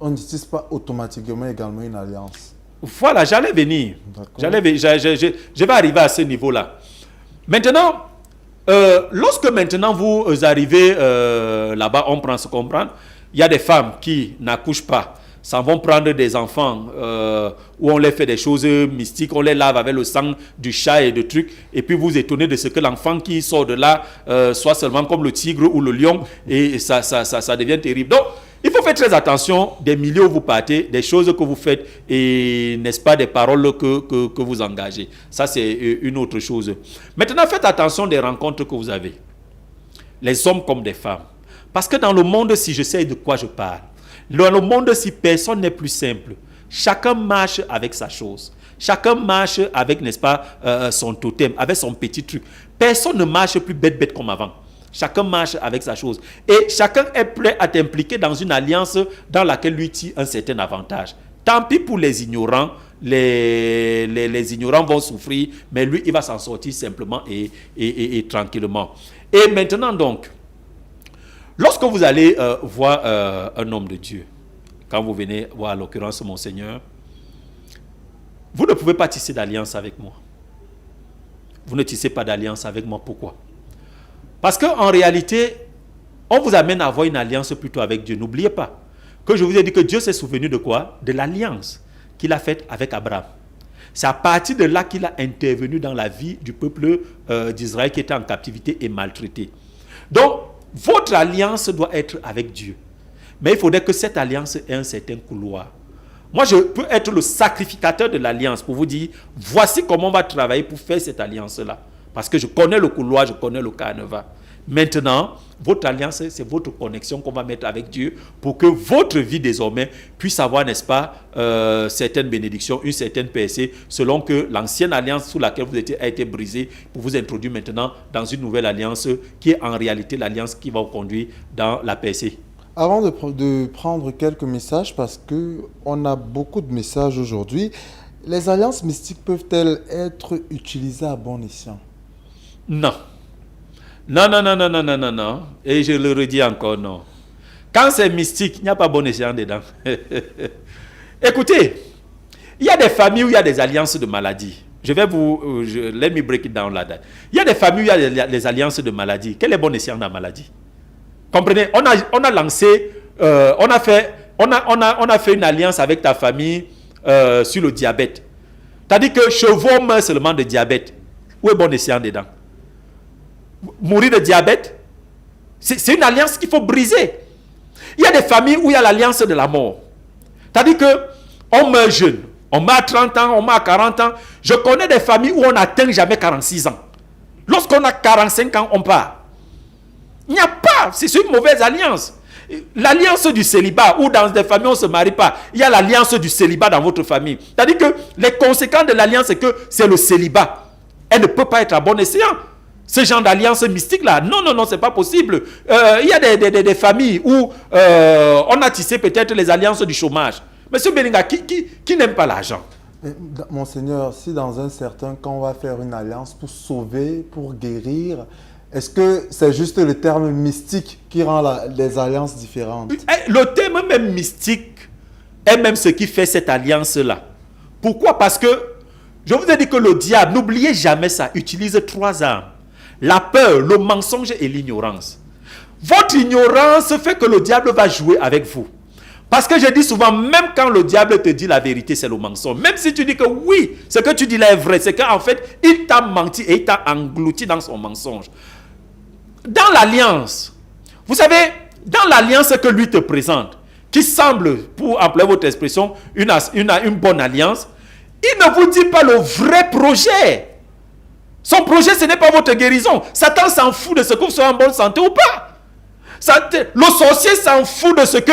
on n'utilise pas automatiquement également une alliance? Voilà, j'allais venir. Je vais arriver à ce niveau-là. Maintenant, lorsque maintenant vous arrivez là-bas, on prend ce qu'on prend. Il y a des femmes qui n'accouchent pas, s'en vont prendre des enfants où on les fait des choses mystiques, on les lave avec le sang du chat et de trucs, et puis vous étonnez de ce que l'enfant qui sort de là soit seulement comme le tigre ou le lion, et ça devient terrible. Donc, il faut faire très attention des milieux où vous partez, des choses que vous faites et, n'est-ce pas, des paroles que vous engagez. Ça, c'est une autre chose. Maintenant, faites attention des rencontres que vous avez. Les hommes comme des femmes. Parce que dans le monde, si je sais de quoi je parle, dans le monde, si personne n'est plus simple, chacun marche avec sa chose. Chacun marche avec, n'est-ce pas, son totem, avec son petit truc. Personne ne marche plus bête comme avant. Chacun marche avec sa chose. Et chacun est prêt à t'impliquer dans une alliance dans laquelle lui tire un certain avantage. Tant pis pour les ignorants, les ignorants vont souffrir, mais lui, il va s'en sortir simplement et tranquillement. Et maintenant donc, lorsque vous allez voir un homme de Dieu, quand vous venez voir à l'occurrence Monseigneur, vous ne pouvez pas tisser d'alliance avec moi. Vous ne tissez pas d'alliance avec moi. Pourquoi? Parce qu'en réalité, on vous amène à avoir une alliance plutôt avec Dieu. N'oubliez pas que je vous ai dit que Dieu s'est souvenu de quoi? De l'alliance qu'il a faite avec Abraham. C'est à partir de là qu'il a intervenu dans la vie du peuple d'Israël qui était en captivité et maltraité. Donc, votre alliance doit être avec Dieu. Mais il faudrait que cette alliance ait un certain couloir. Moi, je peux être le sacrificateur de l'alliance pour vous dire, voici comment on va travailler pour faire cette alliance-là. Parce que je connais le couloir, je connais le canevas. Maintenant, votre alliance, c'est votre connexion qu'on va mettre avec Dieu pour que votre vie désormais puisse avoir, n'est-ce pas, certaines bénédictions, une certaine percée, selon que l'ancienne alliance sous laquelle vous étiez a été brisée pour vous introduire maintenant dans une nouvelle alliance qui est en réalité l'alliance qui va vous conduire dans la percée. Avant de prendre quelques messages, parce qu'on a beaucoup de messages aujourd'hui, les alliances mystiques peuvent-elles être utilisées à bon escient? Non. Non, non, non, non, non, non, non, non. Et je le redis encore, non. Quand c'est mystique, il n'y a pas bon escient dedans. Écoutez, il y a des familles où il y a des alliances de maladies. Let me break it down like that. Il y a des familles où il y a des alliances de maladies. Quel est bon escient dans la maladie? Comprenez, on a lancé, on a fait une alliance avec ta famille sur le diabète. C'est-à-dire que chevaux meurent seulement de diabète. Où est bon escient dedans? Mourir de diabète, c'est une alliance qu'il faut briser. Il y a des familles où il y a l'alliance de la mort. C'est-à-dire que on meurt jeune. On meurt à 30 ans, on meurt à 40 ans. Je connais des familles où on n'atteint jamais 46 ans. Lorsqu'on a 45 ans, on part. Il n'y a pas, c'est une mauvaise alliance. L'alliance du célibat, ou dans des familles on ne se marie pas, il y a l'alliance du célibat dans votre famille. C'est-à-dire que les conséquences de l'alliance, c'est que c'est le célibat. Elle ne peut pas être à bon escient. Ce genre d'alliance mystique là, non, non, non, c'est pas possible. Il y a des familles où on a tissé peut-être les alliances du chômage. Monsieur Belinga, qui n'aime pas l'argent? Monseigneur, si dans un certain cas on va faire une alliance pour sauver, pour guérir, est-ce que c'est juste le terme mystique qui rend les alliances différentes? Le terme même mystique est même ce qui fait cette alliance-là. Pourquoi? Parce que, je vous ai dit que le diable, n'oubliez jamais ça, utilise 3 armes. La peur, le mensonge et l'ignorance. Votre ignorance fait que le diable va jouer avec vous. Parce que je dis souvent, même quand le diable te dit la vérité, c'est le mensonge. Même si tu dis que oui, ce que tu dis là est vrai, c'est qu'en fait, il t'a menti et il t'a englouti dans son mensonge. Dans l'alliance, vous savez, dans l'alliance que lui te présente, qui semble, pour employer votre expression, une bonne alliance, il ne vous dit pas le vrai projet. Son projet, ce n'est pas votre guérison. Satan s'en fout de ce que vous soyez en bonne santé ou pas. Le sorcier s'en fout de ce que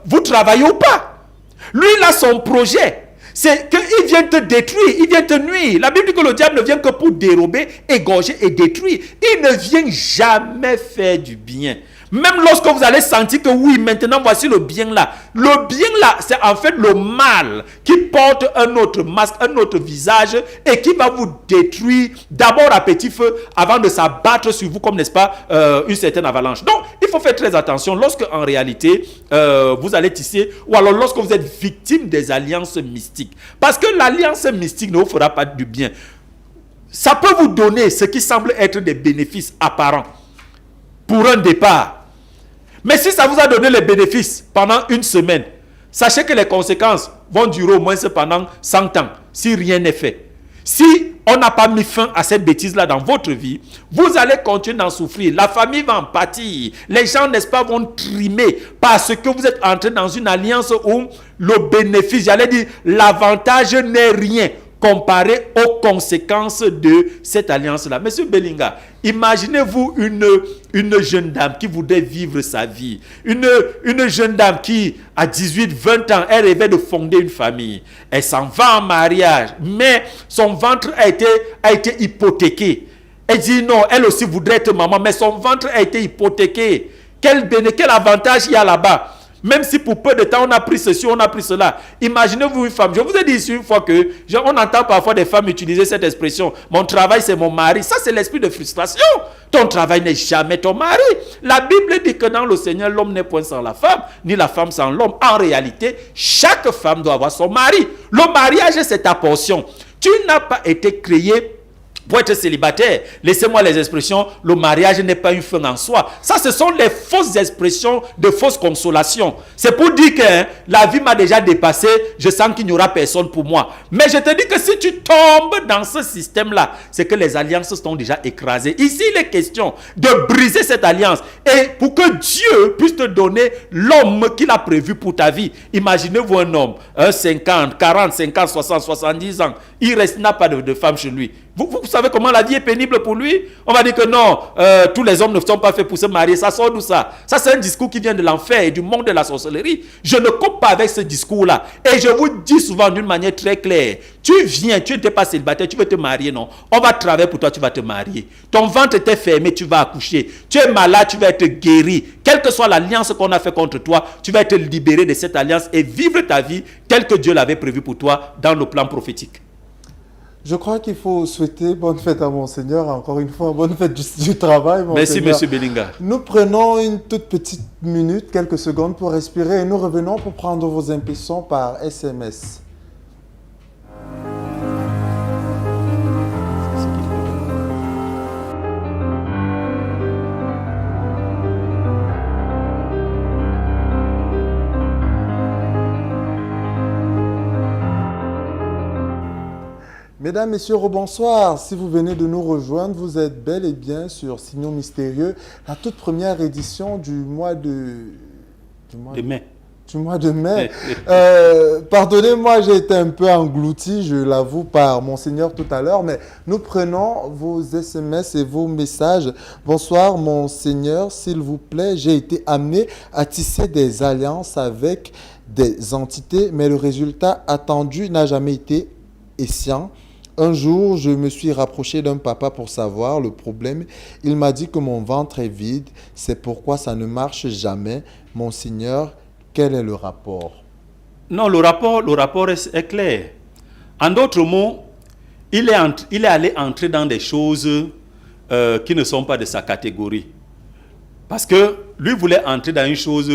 vous travaillez ou pas. Lui, il a son projet. C'est qu'il vient te détruire, il vient te nuire. La Bible dit que le diable ne vient que pour dérober, égorger et détruire. Il ne vient jamais faire du bien. Même lorsque vous allez sentir que oui, maintenant voici le bien là. Le bien là, c'est en fait le mal qui porte un autre masque, un autre visage et qui va vous détruire d'abord à petit feu avant de s'abattre sur vous comme, n'est-ce pas, une certaine avalanche. Donc, il faut faire très attention lorsque en réalité, vous allez tisser ou alors lorsque vous êtes victime des alliances mystiques. Parce que l'alliance mystique ne vous fera pas du bien. Ça peut vous donner ce qui semble être des bénéfices apparents pour un départ. Mais si ça vous a donné les bénéfices pendant une semaine, sachez que les conséquences vont durer au moins pendant 100 ans, si rien n'est fait. Si on n'a pas mis fin à cette bêtise-là dans votre vie, vous allez continuer d'en souffrir. La famille va en pâtir. Les gens, n'est-ce pas, vont trimer parce que vous êtes entré dans une alliance où le bénéfice, j'allais dire, l'avantage n'est rien comparé aux conséquences de cette alliance-là. Monsieur Belinga, imaginez-vous une jeune dame qui voudrait vivre sa vie. Une jeune dame qui, à 18, 20 ans, elle rêvait de fonder une famille. Elle s'en va en mariage, mais son ventre a été hypothéqué. Elle dit non, elle aussi voudrait être maman, mais son ventre a été hypothéqué. Quel avantage il y a là-bas? Même si pour peu de temps on a pris ceci, on a pris cela. Imaginez-vous une femme. Je vous ai dit ici une fois que on entend parfois des femmes utiliser cette expression. Mon travail c'est mon mari. Ça c'est l'esprit de frustration. Ton travail n'est jamais ton mari. La Bible dit que dans le Seigneur l'homme n'est point sans la femme, ni la femme sans l'homme. En réalité, chaque femme doit avoir son mari. Le mariage c'est ta portion. Tu n'as pas été créé pour être célibataire. Laissez-moi les expressions, le mariage n'est pas une fin en soi. Ça, ce sont les fausses expressions de fausses consolations. C'est pour dire que la vie m'a déjà dépassé, je sens qu'il n'y aura personne pour moi. Mais je te dis que si tu tombes dans ce système-là, c'est que les alliances sont déjà écrasées. Ici, il est question de briser cette alliance. Et pour que Dieu puisse te donner l'homme qu'il a prévu pour ta vie. Imaginez-vous un homme, 50, 40, 50, 60, 70 ans. Il n'a pas de femme chez lui. Vous savez comment la vie est pénible pour lui. On va dire que non, tous les hommes ne sont pas faits pour se marier. Ça sort d'où ça? Ça, c'est un discours qui vient de l'enfer et du monde de la sorcellerie. Je ne coupe pas avec ce discours-là. Et je vous dis souvent d'une manière très claire, tu viens, tu n'étais pas célibataire, tu veux te marier, non? On va travailler pour toi, tu vas te marier. Ton ventre était fermé, tu vas accoucher. Tu es malade, tu vas être guéri. Quelle que soit l'alliance qu'on a fait contre toi, tu vas être libéré de cette alliance et vivre ta vie telle que Dieu l'avait prévue pour toi dans le plan prophétique. Je crois qu'il faut souhaiter bonne fête à Monseigneur. Encore une fois, bonne fête du travail, Monseigneur. Merci, M. Belinga. Nous prenons une toute petite minute, quelques secondes pour respirer et nous revenons pour prendre vos impressions par SMS. Mesdames, Messieurs, bonsoir. Si vous venez de nous rejoindre, vous êtes bel et bien sur Signaux Mystérieux, la toute première édition du mois de mai. Pardonnez-moi, j'ai été un peu englouti, je l'avoue, par Monseigneur tout à l'heure, mais nous prenons vos SMS et vos messages. Bonsoir, Monseigneur, s'il vous plaît, j'ai été amené à tisser des alliances avec des entités, mais le résultat attendu n'a jamais été escient. Un jour, je me suis rapproché d'un papa pour savoir le problème. Il m'a dit que mon ventre est vide. C'est pourquoi ça ne marche jamais. Monseigneur, quel est le rapport? Non, le rapport est clair. En d'autres mots, il est allé entrer dans des choses qui ne sont pas de sa catégorie. Parce que lui voulait entrer dans une chose...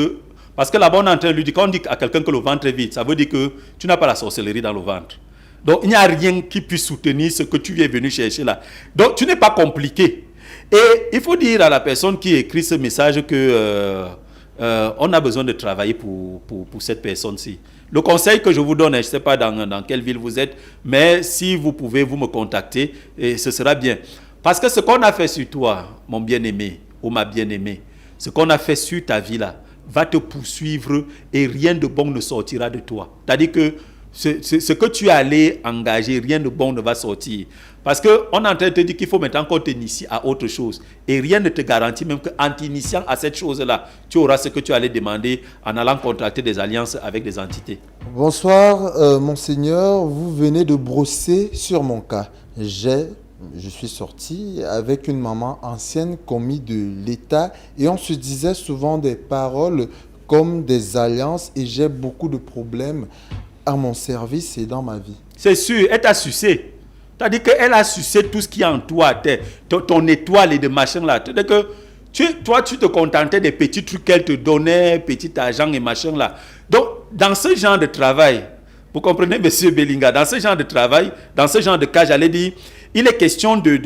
Parce que là-bas, on est en train de lui dire, quand on dit à quelqu'un que le ventre est vide, ça veut dire que tu n'as pas la sorcellerie dans le ventre. Donc, il n'y a rien qui puisse soutenir ce que tu es venu chercher là. Donc, tu n'es pas compliqué. Et il faut dire à la personne qui écrit ce message que on a besoin de travailler pour cette personne-ci. Le conseil que je vous donne, je ne sais pas dans quelle ville vous êtes, mais si vous pouvez, vous me contacter et ce sera bien. Parce que ce qu'on a fait sur toi, mon bien-aimé ou ma bien-aimée, ce qu'on a fait sur ta vie là, va te poursuivre et rien de bon ne sortira de toi. C'est-à-dire que ce que tu es allé engager, rien de bon ne va sortir. Parce qu'on est en train de te dire qu'il faut maintenant qu'on t'initie à autre chose. Et rien ne te garantit même qu'en t'initiant à cette chose-là, tu auras ce que tu allais demander en allant contracter des alliances avec des entités. Bonsoir, Monseigneur. Vous venez de brosser sur mon cas. Je suis sorti avec une maman ancienne commis de l'État et on se disait souvent des paroles comme des alliances et j'ai beaucoup de problèmes à mon service et dans ma vie. C'est sûr, elle t'a sucé. C'est-à-dire qu'elle a sucé tout ce qui est en toi, ton étoile et de machin là. C'est-à-dire que toi, tu te contentais des petits trucs qu'elle te donnait, petit argent et machin là. Donc, dans ce genre de travail, vous comprenez, monsieur Belinga, dans ce genre de travail, dans ce genre de cas, j'allais dire, il est question de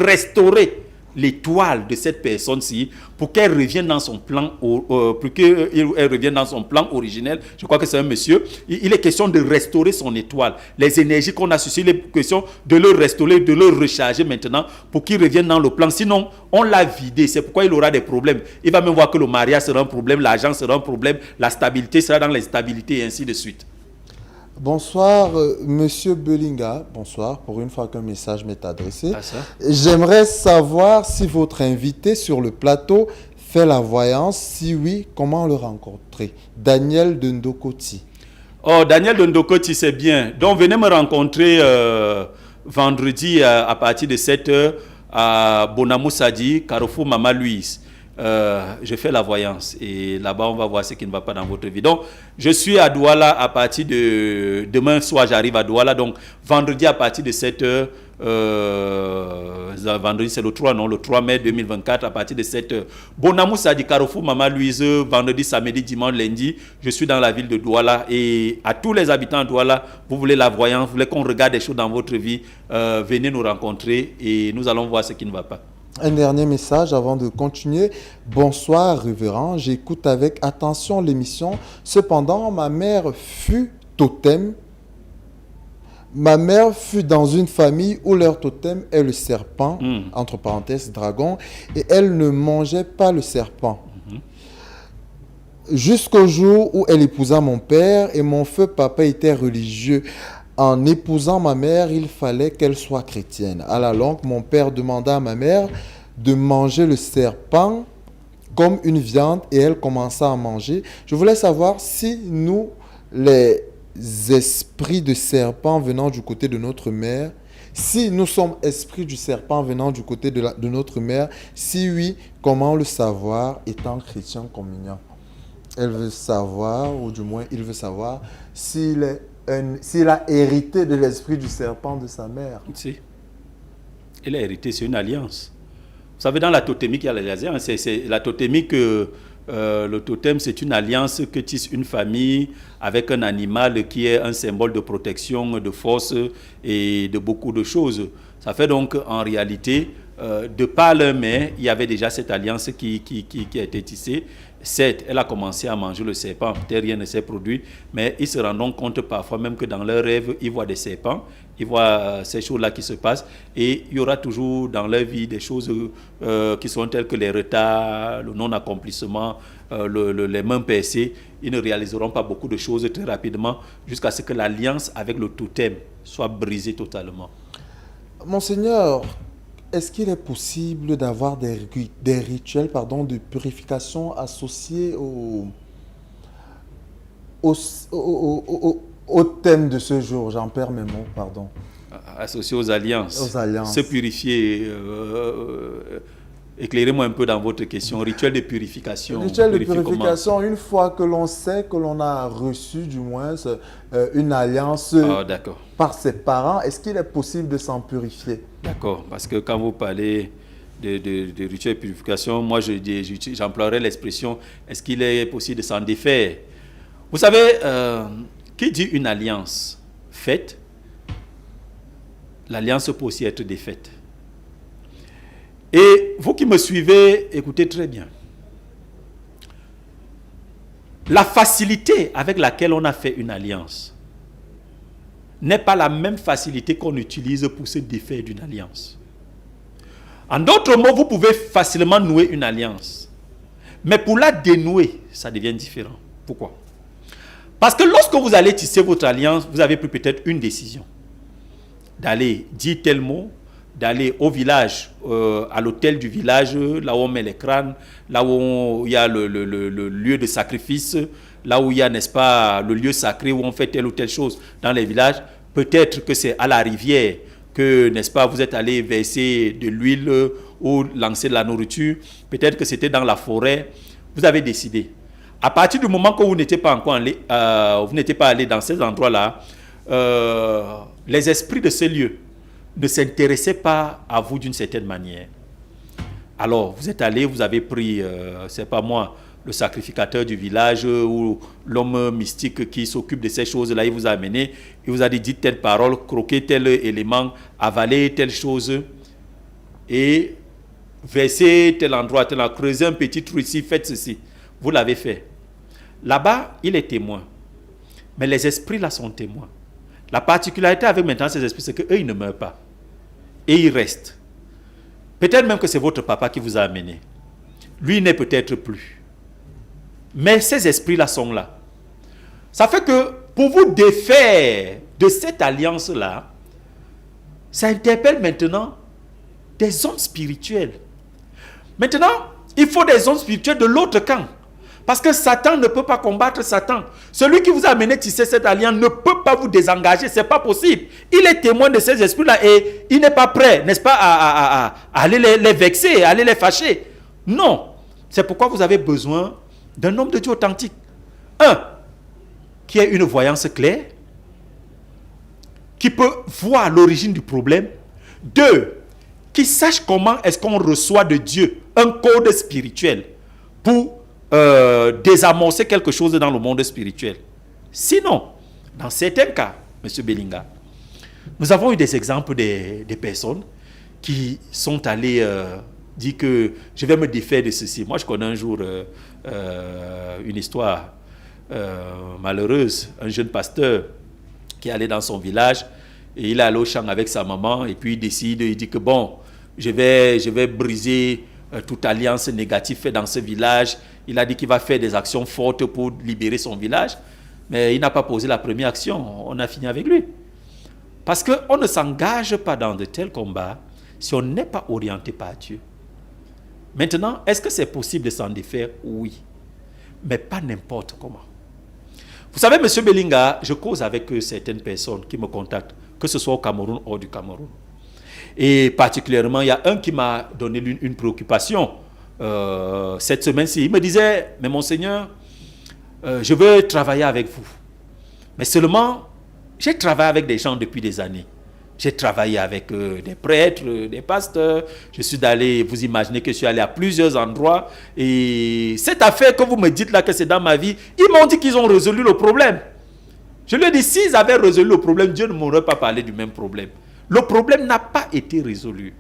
restaurer l'étoile de cette personne-ci pour qu'elle revienne dans son plan, revienne dans son plan originel. Je crois que c'est un monsieur. Il est question de restaurer son étoile. Les énergies qu'on a suscitées, il est question de le restaurer, de le recharger maintenant pour qu'il revienne dans le plan. Sinon, on l'a vidé. C'est pourquoi il aura des problèmes. Il va même voir que le mariage sera un problème, l'argent sera un problème, la stabilité sera dans l'instabilité et ainsi de suite. Bonsoir, Monsieur Belinga. Bonsoir, pour une fois qu'un message m'est adressé. Ah, ça? J'aimerais savoir si votre invité sur le plateau fait la voyance. Si oui, comment le rencontrer? Daniel de Ndokoti. Oh, Daniel de Ndokoti, c'est bien. Donc, venez me rencontrer vendredi à partir de 7h à Bonamoussadi, Carrefour Mama Louise. Je fais la voyance et là-bas on va voir ce qui ne va pas dans votre vie. Donc je suis à Douala à partir de demain soir, j'arrive à Douala, donc vendredi à partir de 7h, vendredi c'est le 3 mai 2024 à partir de 7h. Bonamoussa dit Carrefour Mama Louise, vendredi, samedi, dimanche, lundi, je suis dans la ville de Douala et à tous les habitants de Douala, vous voulez la voyance, vous voulez qu'on regarde des choses dans votre vie, venez nous rencontrer et nous allons voir ce qui ne va pas. Un dernier message avant de continuer. Bonsoir, révérend. J'écoute avec attention l'émission. Cependant, ma mère fut totem. Ma mère fut dans une famille où leur totem est le serpent, entre parenthèses, dragon, et elle ne mangeait pas le serpent. Jusqu'au jour où elle épousa mon père et mon feu papa était religieux. En épousant ma mère, il fallait qu'elle soit chrétienne. À la longue, mon père demanda à ma mère de manger le serpent comme une viande et elle commença à manger. Je voulais savoir si nous, les esprits de serpent venant du côté de notre mère, si nous sommes esprits du serpent venant du côté de notre mère, si oui, comment le savoir étant chrétien communiant? Elle veut savoir, ou du moins il veut savoir, s'il a hérité de l'esprit du serpent de sa mère. Si. Il a hérité, c'est une alliance. Vous savez, dans la totémique, il y a l'alliance. C'est la totémique, le totem, c'est une alliance que tisse une famille avec un animal qui est un symbole de protection, de force et de beaucoup de choses. Ça fait donc, en réalité, de par leur mère, il y avait déjà cette alliance qui a été tissée. Certes, elle a commencé à manger le serpent, peut-être rien ne s'est produit, mais ils se rendent compte parfois même que dans leurs rêves, ils voient des serpents, ils voient ces choses-là qui se passent, et il y aura toujours dans leur vie des choses qui sont telles que les retards, le non-accomplissement, les mains percées. Ils ne réaliseront pas beaucoup de choses très rapidement jusqu'à ce que l'alliance avec le totem soit brisée totalement. Monseigneur, est-ce qu'il est possible d'avoir des rituels de purification associés au thème de ce jour? J'en perds mes mots, pardon. Associés aux alliances. Aux alliances. Se purifier. Éclairez-moi un peu dans votre question. Rituel de purification. Rituel de purification, une fois que l'on sait que l'on a reçu du moins une alliance par ses parents, est-ce qu'il est possible de s'en purifier? D'accord, parce que quand vous parlez de rituel de purification, moi j'emploierais l'expression, est-ce qu'il est possible de s'en défaire? Vous savez, qui dit une alliance faite, l'alliance peut aussi être défaite. Et vous qui me suivez, écoutez très bien. La facilité avec laquelle on a fait une alliance n'est pas la même facilité qu'on utilise pour se défaire d'une alliance. En d'autres mots, vous pouvez facilement nouer une alliance. Mais pour la dénouer, ça devient différent. Pourquoi? Parce que lorsque vous allez tisser votre alliance, vous avez pris peut-être une décision. D'aller dire tel mot, d'aller au village, à l'hôtel du village, là où on met les crânes, là où il y a le lieu de sacrifice, là où il y a, n'est-ce pas, le lieu sacré où on fait telle ou telle chose dans les villages. Peut-être que c'est à la rivière que, n'est-ce pas, vous êtes allé verser de l'huile ou lancer de la nourriture. Peut-être que c'était dans la forêt. Vous avez décidé. À partir du moment que vous n'étiez pas encore allé, vous n'étiez pas allé dans ces endroits-là, les esprits de ces lieux ne s'intéressaient pas à vous d'une certaine manière. Alors, vous êtes allé, vous avez pris, c'est pas moi, le sacrificateur du village ou l'homme mystique qui s'occupe de ces choses-là, il vous a amené, il vous a dit, dites telle parole, croquez tel élément, avalez telle chose et versez tel endroit, creusez un petit trou ici, faites ceci. Vous l'avez fait. Là-bas, il est témoin. Mais les esprits là sont témoins. La particularité avec maintenant ces esprits, c'est qu'eux, ils ne meurent pas. Et ils restent. Peut-être même que c'est votre papa qui vous a amené. Lui, il n'est peut-être plus. Mais ces esprits-là sont là. Ça fait que pour vous défaire de cette alliance-là, ça interpelle maintenant des hommes spirituels. Maintenant, il faut des hommes spirituels de l'autre camp. Parce que Satan ne peut pas combattre Satan. Celui qui vous a amené tisser cette alliance ne peut pas vous désengager. Ce n'est pas possible. Il est témoin de ces esprits-là et il n'est pas prêt, n'est-ce pas, à aller les vexer, à aller les fâcher. Non. C'est pourquoi vous avez besoin d'un homme de Dieu authentique. Un, qui ait une voyance claire, qui peut voir l'origine du problème. Deux, qui sache comment est-ce qu'on reçoit de Dieu un code spirituel pour désamorcer quelque chose dans le monde spirituel. Sinon, dans certains cas, M. Belinga, nous avons eu des exemples des personnes qui sont allées dire que je vais me défaire de ceci. Moi, je connais un jour une histoire malheureuse, un jeune pasteur qui allait dans son village et il est allé au champ avec sa maman et puis il dit que bon, je vais briser toute alliance négative faite dans ce village. Il a dit qu'il va faire des actions fortes pour libérer son village. Mais il n'a pas posé la première action. On a fini avec lui. Parce qu'on ne s'engage pas dans de tels combats si on n'est pas orienté par Dieu. Maintenant, est-ce que c'est possible de s'en défaire? Oui. Mais pas n'importe comment. Vous savez, M. Belinga, je cause avec certaines personnes qui me contactent, que ce soit au Cameroun ou hors du Cameroun. Et particulièrement, il y a un qui m'a donné une préoccupation cette semaine-ci. Il me disait, mais monseigneur, je veux travailler avec vous. Mais seulement, j'ai travaillé avec des gens depuis des années. J'ai travaillé avec des prêtres, des pasteurs. Je suis allé, vous imaginez que je suis allé à plusieurs endroits. Et cette affaire que vous me dites là, que c'est dans ma vie, ils m'ont dit qu'ils ont résolu le problème. Je lui ai dit, s'ils avaient résolu le problème, Dieu ne m'aurait pas parlé du même problème. Le problème n'a pas été résolu.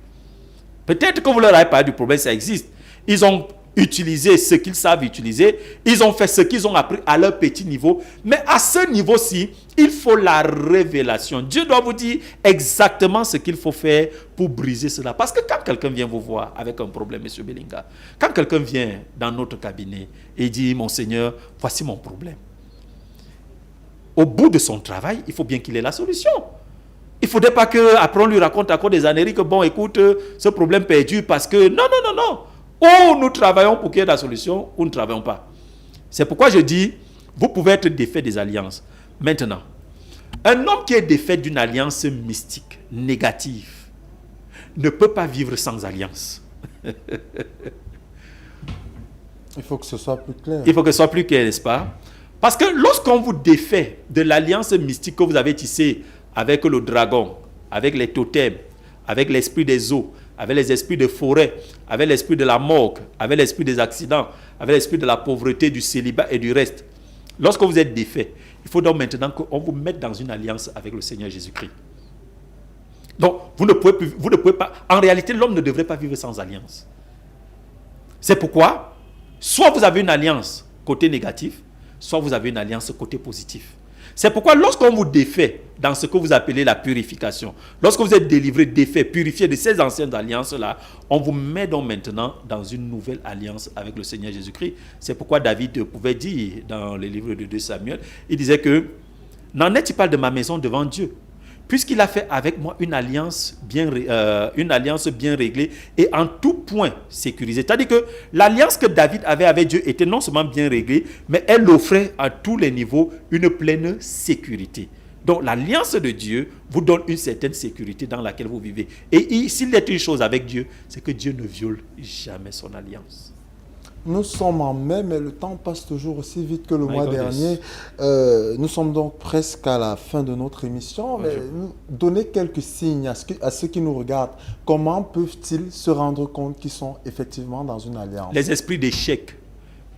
Peut-être que vous leur avez parlé du problème, ça existe. Ils ont utilisé ce qu'ils savent utiliser. Ils ont fait ce qu'ils ont appris à leur petit niveau. Mais à ce niveau-ci, il faut la révélation. Dieu doit vous dire exactement ce qu'il faut faire pour briser cela. Parce que quand quelqu'un vient vous voir avec un problème, M. Belinga, quand quelqu'un vient dans notre cabinet et dit, mon Seigneur, voici mon problème. Au bout de son travail, il faut bien qu'il ait la solution. Il ne faudrait pas qu'après on lui raconte à cause des années que, bon, écoute, ce problème perdu parce que, non. Ou nous travaillons pour qu'il y ait la solution, ou nous ne travaillons pas. C'est pourquoi je dis, vous pouvez être défait des alliances. Maintenant, un homme qui est défait d'une alliance mystique, négative, ne peut pas vivre sans alliance. Il faut que ce soit plus clair. Il faut que ce soit plus clair, n'est-ce pas? Parce que lorsqu'on vous défait de l'alliance mystique que vous avez tissée avec le dragon, avec les totems, avec l'esprit des eaux, avec les esprits de forêt, avec l'esprit de la mort, avec l'esprit des accidents, avec l'esprit de la pauvreté, du célibat et du reste. Lorsque vous êtes défait, il faut donc maintenant qu'on vous mette dans une alliance avec le Seigneur Jésus-Christ. Donc, vous ne pouvez pas... En réalité, l'homme ne devrait pas vivre sans alliance. C'est pourquoi, soit vous avez une alliance côté négatif, soit vous avez une alliance côté positif. C'est pourquoi lorsqu'on vous défait dans ce que vous appelez la purification, lorsque vous êtes délivré, défait, purifié de ces anciennes alliances-là, on vous met donc maintenant dans une nouvelle alliance avec le Seigneur Jésus-Christ. C'est pourquoi David pouvait dire dans le livre de 2 Samuel, il disait que « N'en est-il pas de ma maison devant Dieu ?» Puisqu'il a fait avec moi une alliance bien réglée et en tout point sécurisée. C'est-à-dire que l'alliance que David avait avec Dieu était non seulement bien réglée, mais elle offrait à tous les niveaux une pleine sécurité. Donc l'alliance de Dieu vous donne une certaine sécurité dans laquelle vous vivez. Et s'il est une chose avec Dieu, c'est que Dieu ne viole jamais son alliance. Nous sommes en mai, mais le temps passe toujours aussi vite que le mois dernier. Nous sommes donc presque à la fin de notre émission. Mais donnez quelques signes à ceux qui nous regardent. Comment peuvent-ils se rendre compte qu'ils sont effectivement dans une alliance? Les esprits d'échec,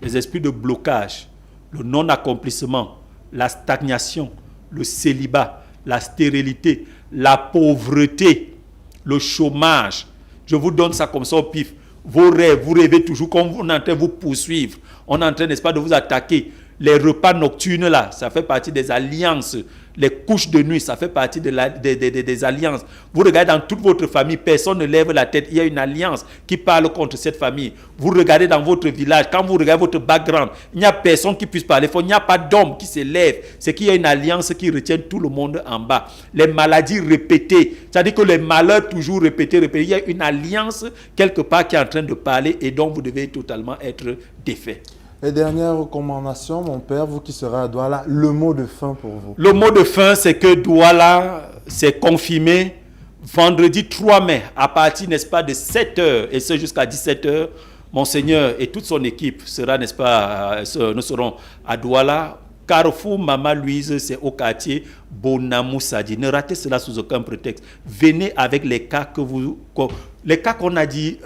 les esprits de blocage, le non-accomplissement, la stagnation, le célibat, la stérilité, la pauvreté, le chômage. Je vous donne ça comme ça au pif. Vos rêves, vous rêvez toujours comme on est en train de vous poursuivre. On est en train, n'est-ce pas, de vous attaquer. Les repas nocturnes là, ça fait partie des alliances. Les couches de nuit, ça fait partie des alliances. Vous regardez dans toute votre famille, personne ne lève la tête. Il y a une alliance qui parle contre cette famille. Vous regardez dans votre village, quand vous regardez votre background, il n'y a personne qui puisse parler. Il n'y a pas d'homme qui se lève. C'est qu'il y a une alliance qui retient tout le monde en bas. Les maladies répétées, c'est-à-dire que les malheurs toujours répétés. Il y a une alliance quelque part qui est en train de parler et dont vous devez totalement être défait. Et dernière recommandation, mon père, vous qui serez à Douala, le mot de fin pour vous. Le mot de fin, c'est que Douala s'est confirmé vendredi 3 mai, à partir, n'est-ce pas, de 7h, et ce jusqu'à 17h. Monseigneur et toute son équipe sera, n'est-ce pas, nous serons à Douala. Carrefour Mama Louise, c'est au quartier Bonamoussadi. Ne ratez cela sous aucun prétexte. Venez avec les cas qu'on a dit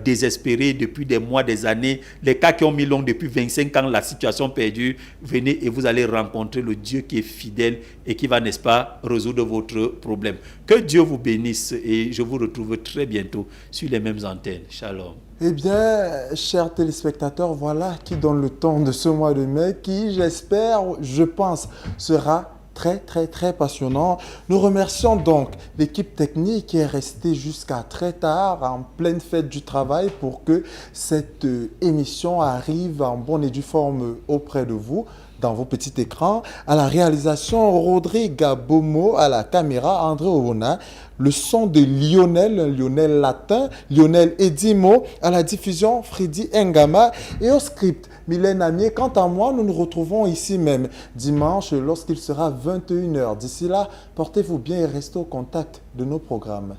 désespérés depuis des mois, des années, les cas qui ont mis long depuis 25 ans, la situation perdue. Venez et vous allez rencontrer le Dieu qui est fidèle et qui va, n'est-ce pas, résoudre votre problème. Que Dieu vous bénisse et je vous retrouve très bientôt sur les mêmes antennes. Shalom. Eh bien, chers téléspectateurs, voilà qui donne le temps de ce mois de mai qui, j'espère, je pense, sera très passionnant. Nous remercions donc l'équipe technique qui est restée jusqu'à très tard, en pleine fête du travail, pour que cette émission arrive en bonne et due forme auprès de vous. dans vos petits écrans. À la réalisation, Rodrigue Gabomo, à la caméra, André Owona. Le son de Lionel Latin, Lionel Edimo, à la diffusion, Freddy Ngama, et au script, Mylène Amier. Quant à moi, nous nous retrouvons ici même dimanche lorsqu'il sera 21 h. D'ici là, portez-vous bien et restez au contact de nos programmes.